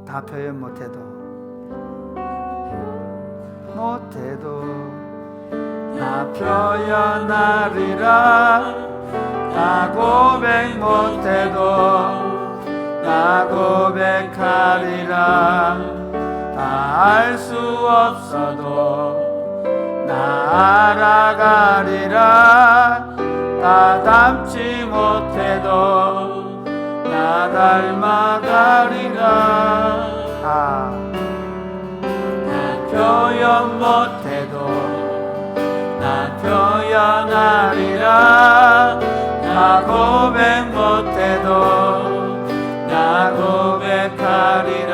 다 표현 못해도 다 표현하리라. 다 고백 못해도 다 고백하리라. 다 알 수 없어도 나 알아가리라. 나 닮지 못해도 나 닮아가리라. 나 표현 못해도 나 표현하리라. 나 고백 못해도 나 고백하리라.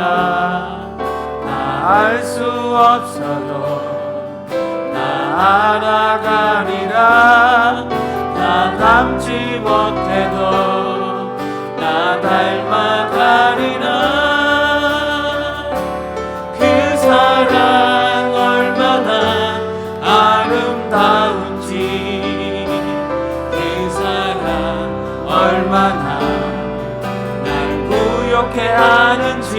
나 알 수 없어도 나 알아가리라. 나 닮지 못해도 나 닮아가리라. 그 사랑 얼마나 아름다운지, 그 사랑 얼마나 날 부욕해 하는지,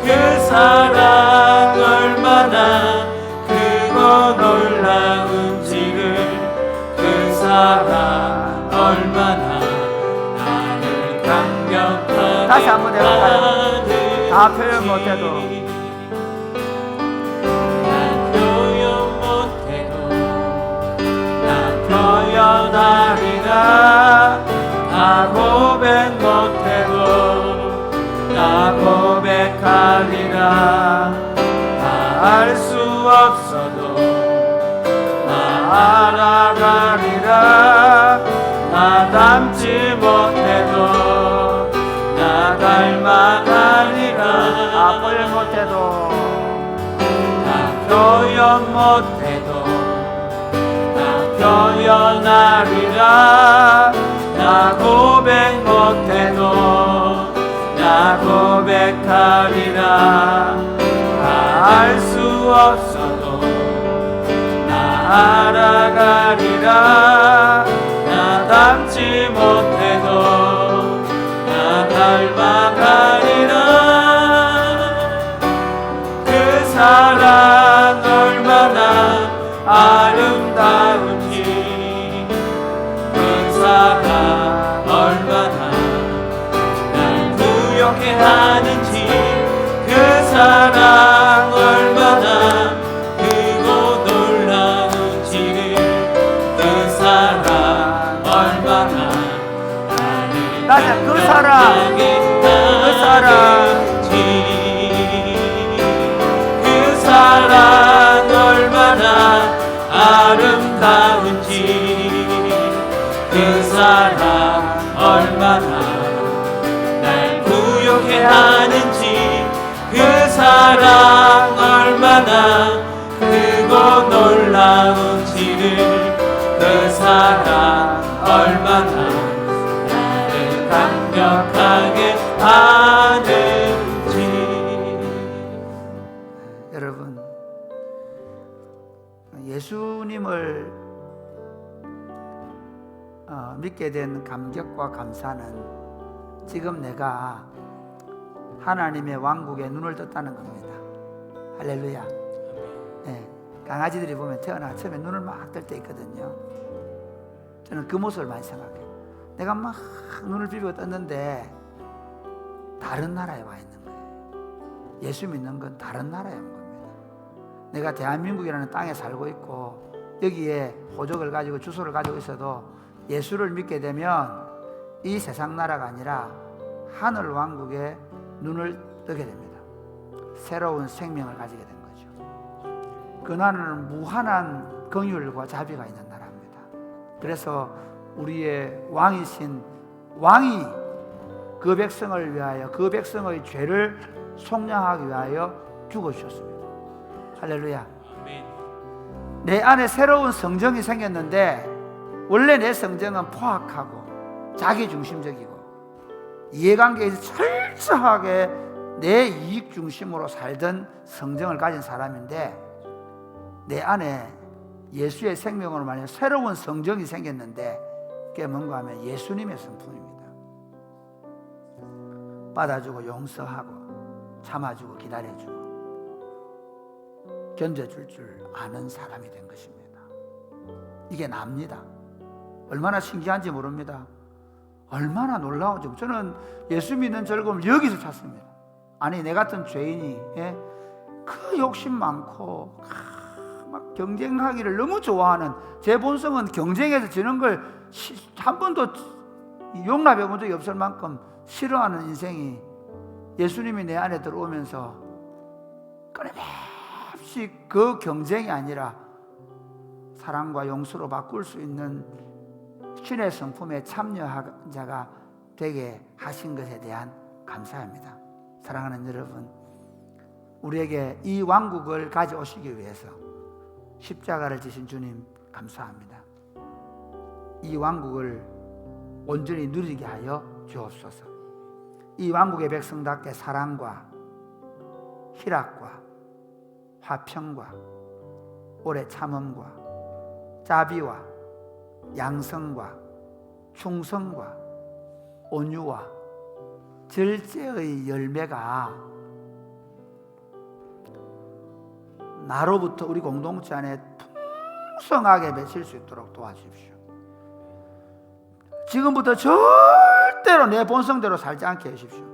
그 사랑 얼마나 크고 놀라운지를, 그 사랑 얼마나 나를 감격하게 다시 한번 해볼까요? 하는지. 다 표현 못해도 나 표현 못해도 나 표현하리라. 나 고백 못해도 나 고백하리라. 다 알 수 없어도 나 알아가리라. 나 닮지 못해도 나 닮아가리라. 표현 못해도 나 표현 못해도 나 표현하리라. 나 고백 못해도 나 고백하리라. 다 알 수 없어도 나 알아가리라. 나 닮지 못해도 나 닮아가리라. 그 사랑 얼마나 아름다운지, 그 사랑 얼마나 날 부욕해 하는지, 그 사랑 얼마나 크고 놀라운지를, 그 사랑 얼마나 나를 다시 그 사랑, 그 사랑. 그 사랑 얼마나 아름다운지, 그 사랑 얼마나 날 부욕해 하는지, 그 사랑 얼마나 크고 놀라운지를, 그 사랑 얼마나 나를 감격하게 하는지. 여러분, 예수님을 믿게 된 감격과 감사는 지금 내가 하나님의 왕국에 눈을 떴다는 겁니다. 할렐루야. 네, 강아지들이 보면 태어나 처음에 눈을 막 뜰 때 있거든요. 저는 그 모습을 많이 생각해요. 내가 막 눈을 비비고 떴는데 다른 나라에 와 있는 거예요. 예수 믿는 건 다른 나라에 온 겁니다. 내가 대한민국이라는 땅에 살고 있고 여기에 호적을 가지고 주소를 가지고 있어도 예수를 믿게 되면 이 세상 나라가 아니라 하늘 왕국에 눈을 뜨게 됩니다. 새로운 생명을 가지게 된 거죠. 그 나라는 무한한 긍휼과 자비가 있는 나라입니다. 그래서 우리의 왕이신 왕이 그 백성을 위하여, 그 백성의 죄를 속량하기 위하여 죽어주셨습니다. 할렐루야. 아멘. 내 안에 새로운 성정이 생겼는데 원래 내 성정은 포악하고 자기중심적이고 이해관계에서 철저하게 내 이익 중심으로 살던 성정을 가진 사람인데, 내 안에 예수의 생명으로 말하는 새로운 성정이 생겼는데 그게 뭔가 하면 예수님의 성품입니다. 받아주고 용서하고 참아주고 기다려주고 견뎌줄 줄 아는 사람이 된 것입니다. 이게 납니다. 얼마나 신기한지 모릅니다. 얼마나 놀라운지. 저는 예수 믿는 즐거움을 여기서 찾습니다. 아니, 내 같은 죄인이 그 욕심 많고 막 경쟁하기를 너무 좋아하는, 제 본성은 경쟁해서 지는 걸 한 번도 용납해 본 적이 없을 만큼 싫어하는 인생이 예수님이 내 안에 들어오면서 끊임없이 그 경쟁이 아니라 사랑과 용서로 바꿀 수 있는 신의 성품에 참여한 자가 되게 하신 것에 대한 감사합니다. 사랑하는 여러분, 우리에게 이 왕국을 가져오시기 위해서 십자가를 지신 주님 감사합니다. 이 왕국을 온전히 누리게 하여 주옵소서. 이 왕국의 백성답게 사랑과 희락과 화평과 오래 참음과 자비와 양성과 충성과 온유와 절제의 열매가 나로부터 우리 공동체 안에 풍성하게 맺힐 수 있도록 도와주십시오. 지금부터 절대로 내 본성대로 살지 않게 해주십시오.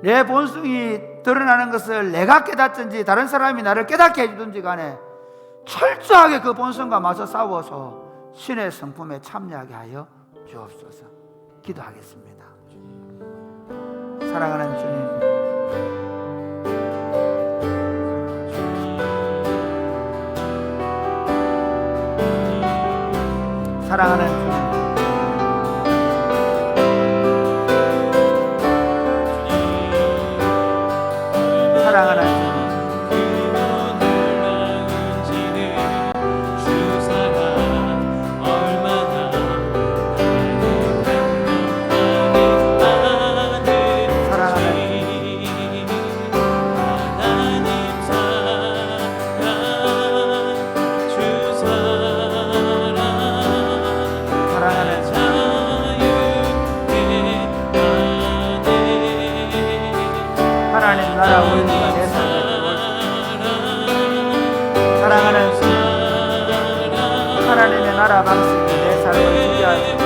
내 본성이 드러나는 것을 내가 깨닫든지 다른 사람이 나를 깨닫게 해주든지 간에 철저하게 그 본성과 맞서 싸워서 신의 성품에 참여하게 하여 주옵소서. 기도하겠습니다. 사랑하는 주님, 사랑하는 주님, 사랑하는 주님, 하나님 나라 원리가 내 삶에 사랑하는 주님, 하나님의 나라 방식이 내 삶을 누리게 하시고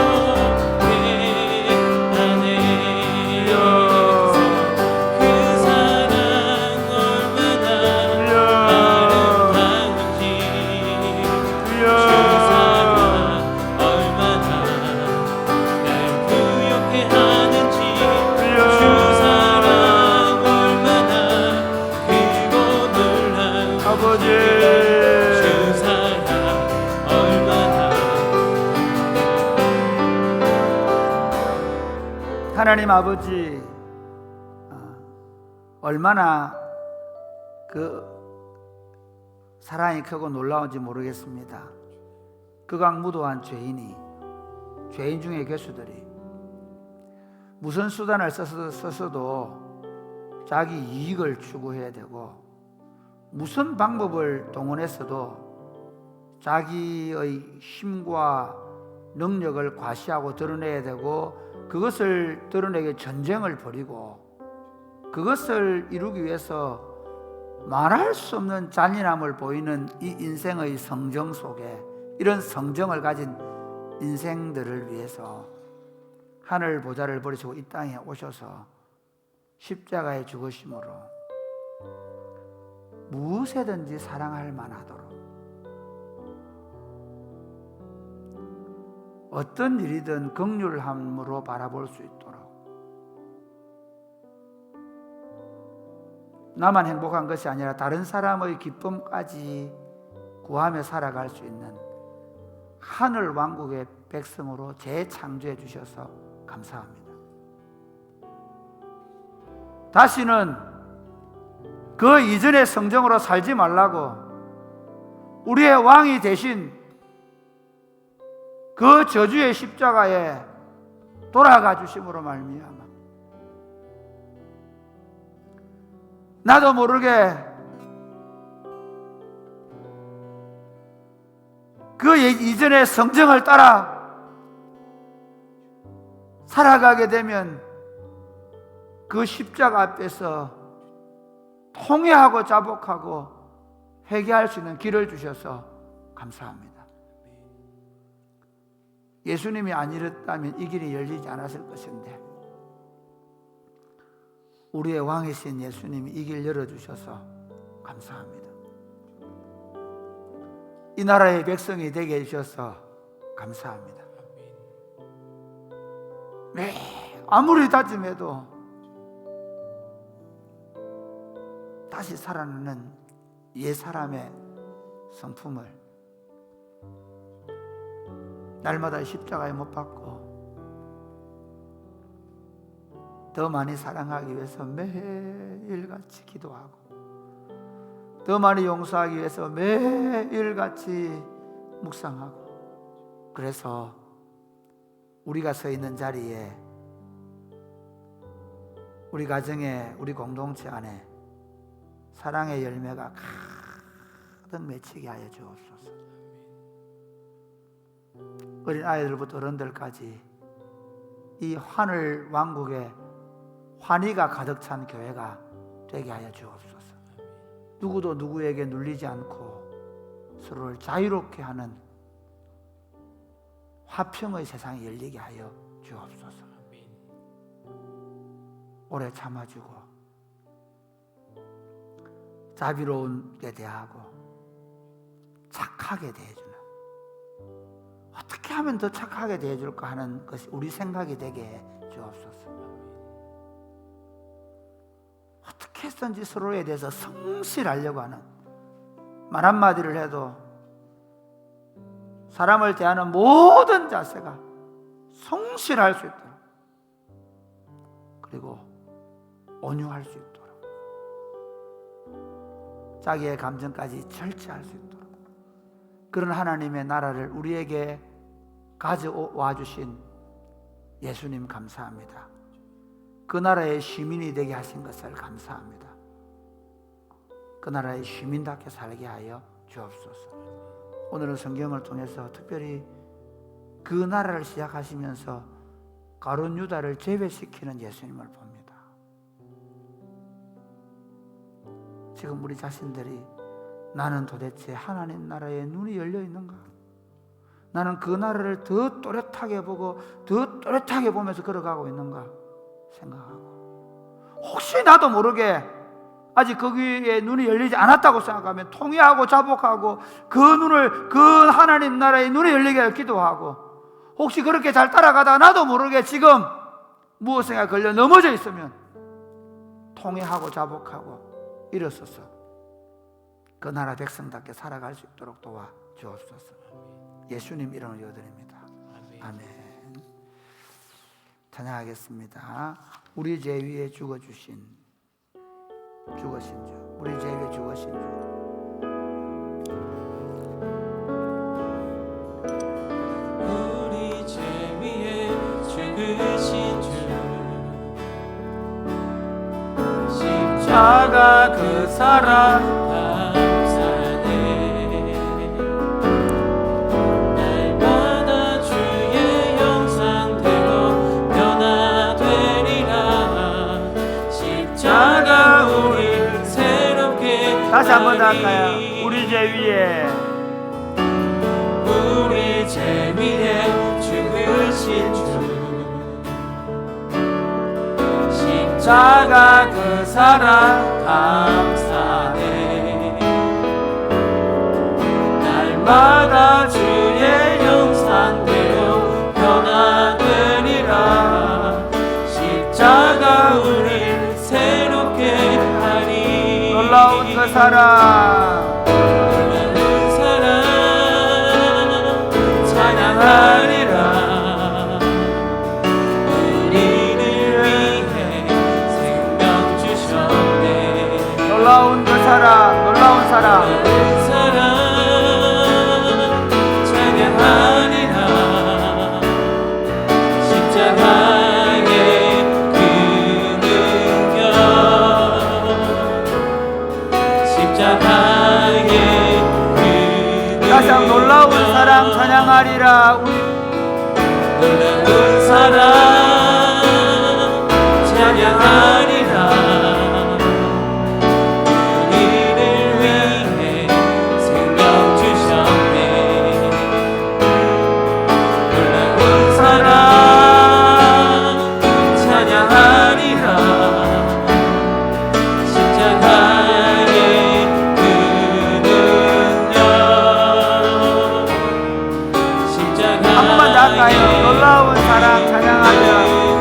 하나님 아버지, 얼마나 그 사랑이 크고 놀라운지 모르겠습니다. 극악무도한 죄인이, 죄인 중의 괴수들이 무슨 수단을 써서도 자기 이익을 추구해야 되고, 무슨 방법을 동원해서도 자기의 힘과 능력을 과시하고 드러내야 되고, 그것을 드러내기 전쟁을 벌이고, 그것을 이루기 위해서 말할 수 없는 잔인함을 보이는 이 인생의 성정 속에, 이런 성정을 가진 인생들을 위해서 하늘 보좌를 버리시고 이 땅에 오셔서 십자가에 죽으심으로 무엇이든지 사랑할 만하도록, 어떤 일이든 긍휼함으로 바라볼 수 있도록, 나만 행복한 것이 아니라 다른 사람의 기쁨까지 구하며 살아갈 수 있는 하늘 왕국의 백성으로 재창조해 주셔서 감사합니다. 다시는 그 이전의 성정으로 살지 말라고 우리의 왕이 대신 그 저주의 십자가에 돌아가 주심으로 말미암아 나도 모르게 그 이전의 성정을 따라 살아가게 되면 그 십자가 앞에서 통회하고 자복하고 회개할 수 있는 길을 주셔서 감사합니다. 예수님이 안 이랬다면 이 길이 열리지 않았을 것인데, 우리의 왕이신 예수님이 이 길 열어주셔서 감사합니다. 이 나라의 백성이 되게 해주셔서 감사합니다. 아무리 다짐해도 다시 살아나는 옛사람의 성품을 날마다 십자가에 못 박고 더 많이 사랑하기 위해서 매일같이 기도하고 더 많이 용서하기 위해서 매일같이 묵상하고, 그래서 우리가 서 있는 자리에 우리 가정에, 우리 공동체 안에 사랑의 열매가 가득 맺히게 하여 주옵소서. 어린 아이들부터 어른들까지 이 하늘 왕국에 환희가 가득 찬 교회가 되게 하여 주옵소서. 누구도 누구에게 눌리지 않고 서로를 자유롭게 하는 화평의 세상이 열리게 하여 주옵소서. 오래 참아주고 자비로운게 대하고 착하게 대해주는, 어떻게 하면 더 착하게 대해줄까 하는 것이 우리 생각이 되게 해 주옵소서. 어떻게 했든지 서로에 대해서 성실하려고 하는, 말 한마디를 해도 사람을 대하는 모든 자세가 성실할 수 있도록, 그리고 온유할 수 있도록, 자기의 감정까지 절제할 수 있도록, 그런 하나님의 나라를 우리에게 가져와 주신 예수님 감사합니다. 그 나라의 시민이 되게 하신 것을 감사합니다. 그 나라의 시민답게 살게 하여 주옵소서. 오늘은 성경을 통해서 특별히 그 나라를 시작하시면서 가룟 유다를 제외시키는 예수님을 봅니다. 지금 우리 자신들이 나는 도대체 하나님 나라에 눈이 열려 있는가? 나는 그 나라를 더 또렷하게 보고 더 또렷하게 보면서 걸어가고 있는가 생각하고, 혹시 나도 모르게 아직 거기에 눈이 열리지 않았다고 생각하면 통회하고 자복하고 그 눈을, 그 하나님 나라의 눈이 열리게 하여 기도하고, 혹시 그렇게 잘 따라가다가 나도 모르게 지금 무엇인가 걸려 넘어져 있으면 통회하고 자복하고 일어서서 그 나라 백성답게 살아갈 수 있도록 도와 주옵소서. 예수님 이름으로 기도드립니다. 아멘. 찬양하겠습니다. 우리 죄 위에 죽으신 주, 우리 죄 위에 죽으신 주. 우리 죄 위에 죽으신 주, 십자가 그 사랑 감사네. 날마다 주의 형상대로 변화되리라. 십자가 우리 새롭게 다시 한번 더 할까요? 우리 죄 위에, 우리 죄 위에 죽으신 주, 십자가 그 사랑 감사네. 날마다 주의 형상대로 변화되리라. 십자가 우리 새롭게 하리. 놀라운 그 사랑, 놀라운 사랑 찬양하리라. 우리를 위해 생명 주셨네. 놀라운 그 사랑, 놀라운 사랑. 놀라운 사랑 찬양하리라. 십자가의 그 능력, 십자가의 그 다시 한번 놀라운 사랑 찬양하리라. 우리 놀라운 사랑 찬양하리라. 우리를 위해 생명 주셨네. 놀라운 사랑 찬양하리라. 십자가의 그 능력, 십자가의 한 번만 더 할까요? 놀라운 사랑 찬양하리라.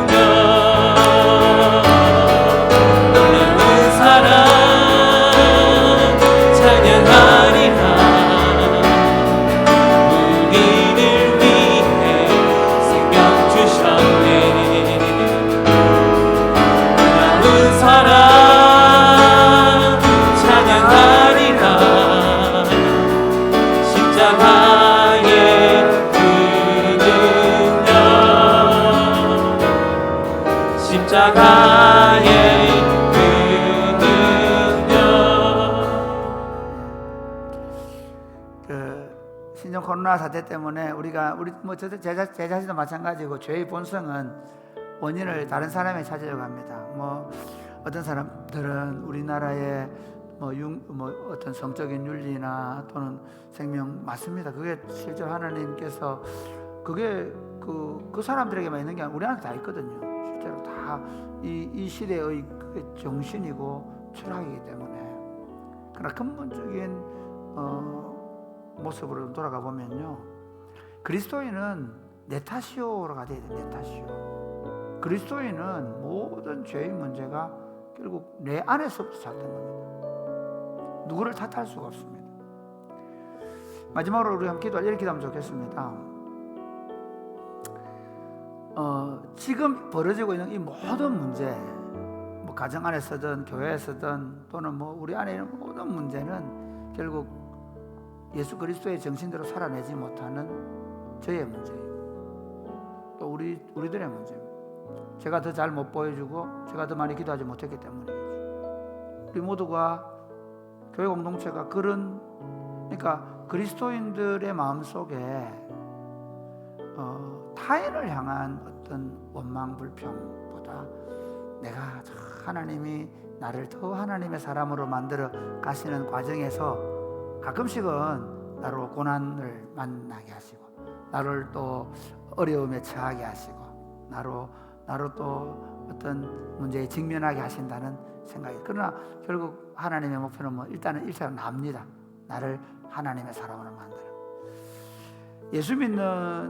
모든 사랑 찬양하리라. 십자가의 그 능력, 십자가의 그 능력. 그 신종 코로나 사태 때문에 우리 뭐 제 자신도 마찬가지고 죄의 본성은 원인을 다른 사람에 찾으려고 합니다. 뭐 어떤 사람들은 우리나라의 뭐 어떤 성적인 윤리나 또는 생명 맞습니다. 그게 실제로 하나님께서 그게 그 사람들에게만 있는 게 아니라 우리한테 다 있거든요. 실제로 다 이 시대의 그 정신이고 철학이기 때문에. 그러나 근본적인 모습으로 돌아가 보면요, 그리스도인은 내 탓이오가 돼야 돼. 내 탓이오. 그리스도인은 모든 죄의 문제가 결국 내 안에서부터 시작된 겁니다. 누구를 탓할 수가 없습니다. 마지막으로 우리 함께 이렇게 기도하면 좋겠습니다. 지금 벌어지고 있는 이 모든 문제, 뭐 가정 안에서든 교회에서든 또는 뭐 우리 안에 있는 모든 문제는 결국 예수 그리스도의 정신대로 살아내지 못하는 저의 문제예요. 또 우리들의 문제입니다. 제가 더 잘 못 보여주고 제가 더 많이 기도하지 못했기 때문이죠. 우리 모두가 교회 공동체가 그러니까 그리스도인들의 마음속에 타인을 향한 어떤 원망 불평보다 내가 하나님이 나를 더 하나님의 사람으로 만들어 가시는 과정에서 가끔씩은 나로 고난을 만나게 하시고 나를 또 어려움에 처하게 하시고 나로 또 어떤 문제에 직면하게 하신다는 생각이. 그러나 결국 하나님의 목표는 뭐 일단은 일차로 납니다. 나를 하나님의 사람으로 만들어.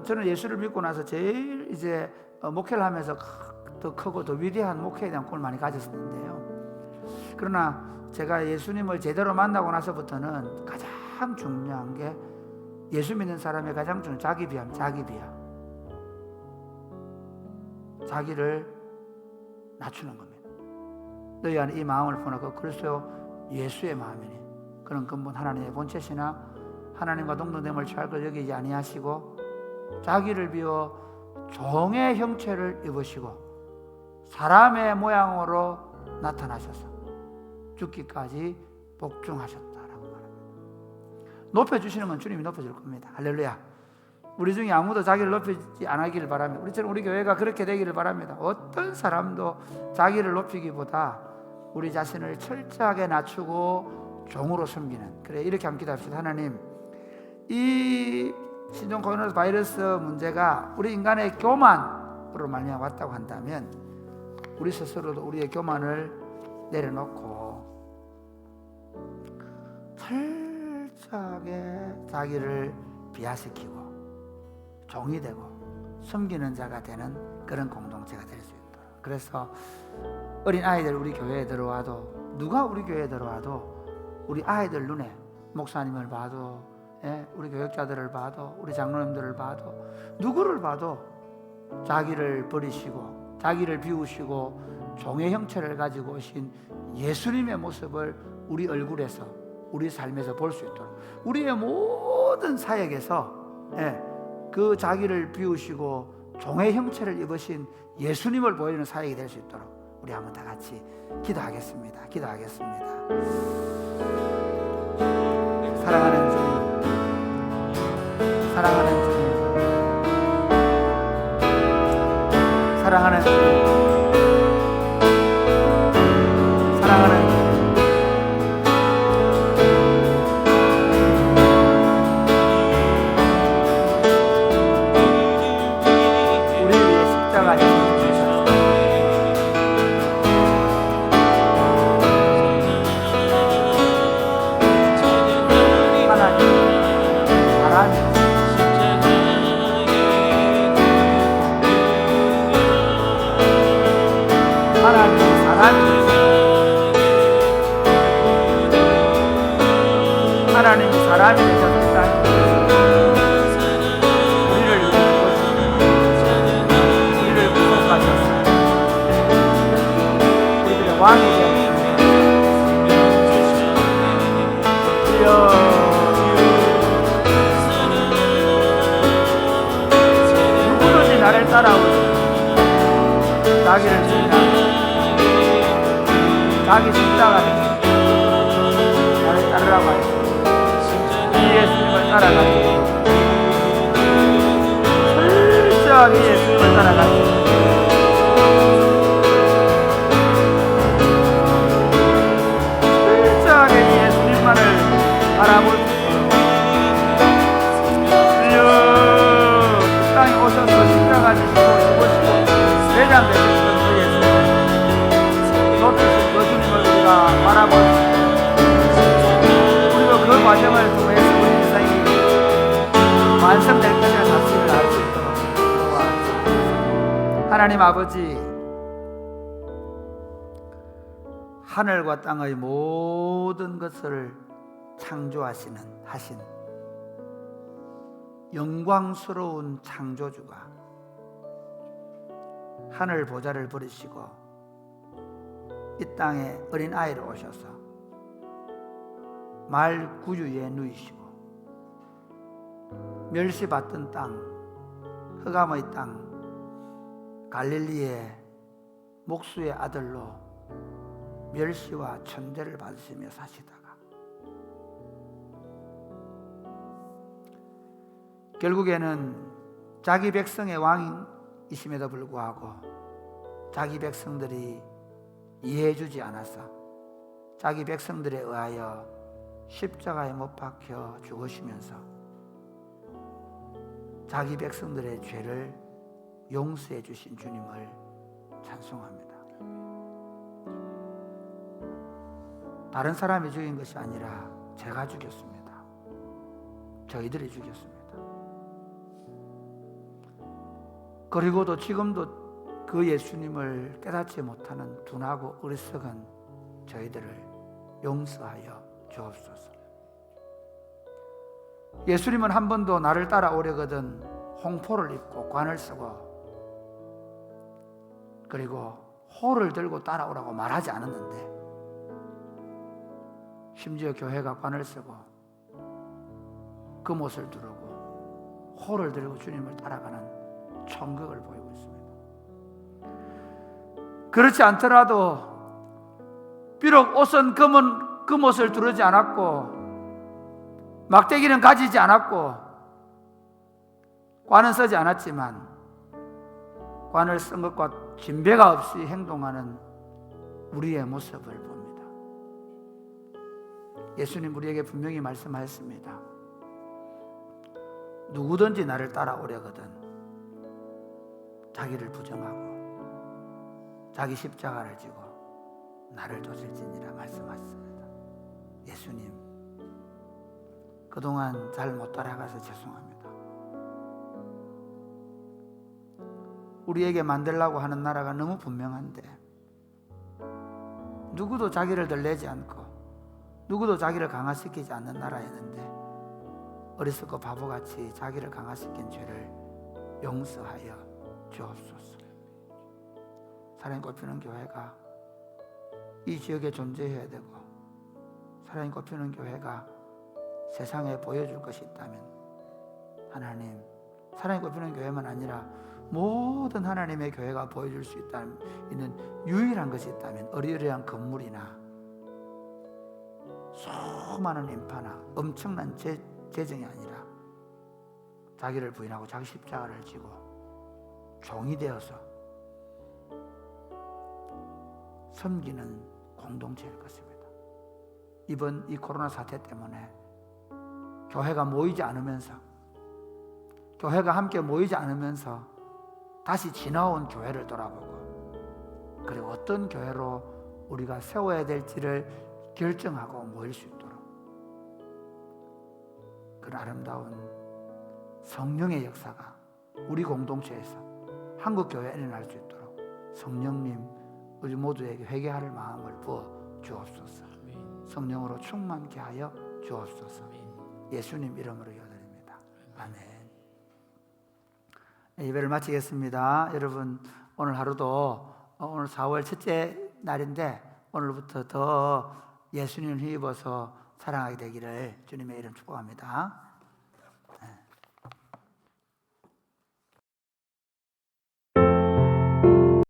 저는 예수를 믿고 나서 제일 이제 목회를 하면서 더 크고 더 위대한 목회에 대한 꿈을 많이 가졌었는데요. 그러나 제가 예수님을 제대로 만나고 나서부터는 가장 중요한 게 예수 믿는 사람의 가장 중요한 자기 비하. 자기를 낮추는 겁니다. 너희 안에 이 마음을 보내고 그리스도 예수의 마음이니 그런 근본 하나님의 본체시나 하나님과 동등됨을 취할 여기지 아니하시고 자기를 비워 종의 형체를 입으시고 사람의 모양으로 나타나셔서 죽기까지 복종하셨다라고 말합니다. 높여주시는 건 주님이 높여줄 겁니다. 할렐루야. 우리 중에 아무도 자기를 높이지 않기를 바랍니다. 우리 교회가 그렇게 되기를 바랍니다. 어떤 사람도 자기를 높이기보다 우리 자신을 철저하게 낮추고 종으로 섬기는, 그래 이렇게 함께 기도합시다. 하나님, 이 신종 코로나 바이러스 문제가 우리 인간의 교만으로 말미암아 왔다고 한다면 우리 스스로도 우리의 교만을 내려놓고 철저하게 자기를 비하시키고 종이 되고 섬기는 자가 되는 그런 공동체가 될 수 있도록. 그래서 어린 아이들 우리 교회에 들어와도, 누가 우리 교회에 들어와도 우리 아이들 눈에 목사님을 봐도, 우리 교육자들을 봐도, 우리 장로님들을 봐도, 누구를 봐도 자기를 버리시고 자기를 비우시고 종의 형체를 가지고 오신 예수님의 모습을 우리 얼굴에서, 우리 삶에서 볼 수 있도록, 우리의 모든 사역에서 그 자기를 비우시고 종의 형체를 입으신 예수님을 보여주는 사역이 될 수 있도록 우리 한번 다 같이 기도하겠습니다. 사랑하는 주님, 사랑하는 주님, 사랑하는 주님, 사랑하는 주님, 우리 위해 십자가 지셨습니다. 하나님, 사랑하는 하나님 사람이 하나님이 사람이 되셨다. 우리를 위해 우리를 구속하셨습니다. 우리들의 왕이 되었습니다. 주여 누구든지 나를 따라오니 자기를 지나 자기 십자가를 나를 따르라고 하였습니다. 이 예수님을 따라가니 철저하게 예수님을 따라가니 철저하게 이 예수님만을 바라볼 수 있도록 주여 이 땅에 오셔서 십자가 지시고 죽으시고 대장 되셨던 그 예수님 높이신 그 주님을 우리가 바라볼 수 있도록 그리고 그 과정을 통해서 우리 인생이 완성될 것이라는 사실을 알 수 있도록 도와주옵소서. 하나님 아버지, 하늘과 땅의 모든 것을 하신 영광스러운 창조주가 하늘 보좌를 버리시고 이 땅에 어린 아이로 오셔서 말 구유에 누이시고 멸시받던 땅, 흑암의 땅 갈릴리의 목수의 아들로 멸시와 천대를 받으시며 사시다가 결국에는 자기 백성의 왕이심에도 불구하고 자기 백성들이 이해해주지 않아서 자기 백성들에 의하여 십자가에 못 박혀 죽으시면서 자기 백성들의 죄를 용서해 주신 주님을 찬송합니다. 다른 사람이 죽인 것이 아니라 제가 죽였습니다. 저희들이 죽였습니다. 그리고도 지금도 그 예수님을 깨닫지 못하는 둔하고 어리석은 저희들을 용서하여 주옵소서. 예수님은 한 번도 나를 따라오려거든 홍포를 입고 관을 쓰고 그리고 호를 들고 따라오라고 말하지 않았는데 심지어 교회가 관을 쓰고 금옷을 두르고 호를 들고 주님을 따라가는 총극을 보이고 있습니다. 그렇지 않더라도 비록 옷은 금옷을 두르지 않았고 막대기는 가지지 않았고 관은 쓰지 않았지만 관을 쓴 것과 진배가 없이 행동하는 우리의 모습을 봅니다. 예수님 우리에게 분명히 말씀하셨습니다. 누구든지 나를 따라오려거든 자기를 부정하고 자기 십자가를 지고 나를 쫓을지니라 말씀하셨습니다. 예수님, 그동안 잘 못 따라가서 죄송합니다. 우리에게 만들라고 하는 나라가 너무 분명한데 누구도 자기를 들내지 않고 누구도 자기를 강화시키지 않는 나라였는데 어리석고 바보같이 자기를 강화시킨 죄를 용서하여 주옵소서. 사랑이 꽃피는 교회가 이 지역에 존재해야 되고 사랑이 꽃피는 교회가 세상에 보여줄 것이 있다면 하나님, 사랑이 꽃피는 교회만 아니라 모든 하나님의 교회가 보여줄 수 있는 유일한 것이 있다면 어리어리한 건물이나 수많은 인파나 엄청난 재정이 아니라 자기를 부인하고 자기 십자가를 지고 종이 되어서 섬기는 공동체일 것입니다. 이번 이 코로나 사태 때문에 교회가 모이지 않으면서 교회가 함께 모이지 않으면서 다시 지나온 교회를 돌아보고 그리고 어떤 교회로 우리가 세워야 될지를 결정하고 모일 수 있도록 그런 아름다운 성령의 역사가 우리 공동체에서 한국교회에 일어날 수 있도록 성령님 우리 모두에게 회개할 마음을 부어 주옵소서. 성령으로 충만케 하여 주옵소서. 예수님 이름으로 기도드립니다. 아멘. 예배를 마치겠습니다. 여러분 오늘 하루도 오늘 4월 첫째 날인데 오늘부터 더 예수님을 힘입어서 사랑하게 되기를 주님의 이름 축복합니다.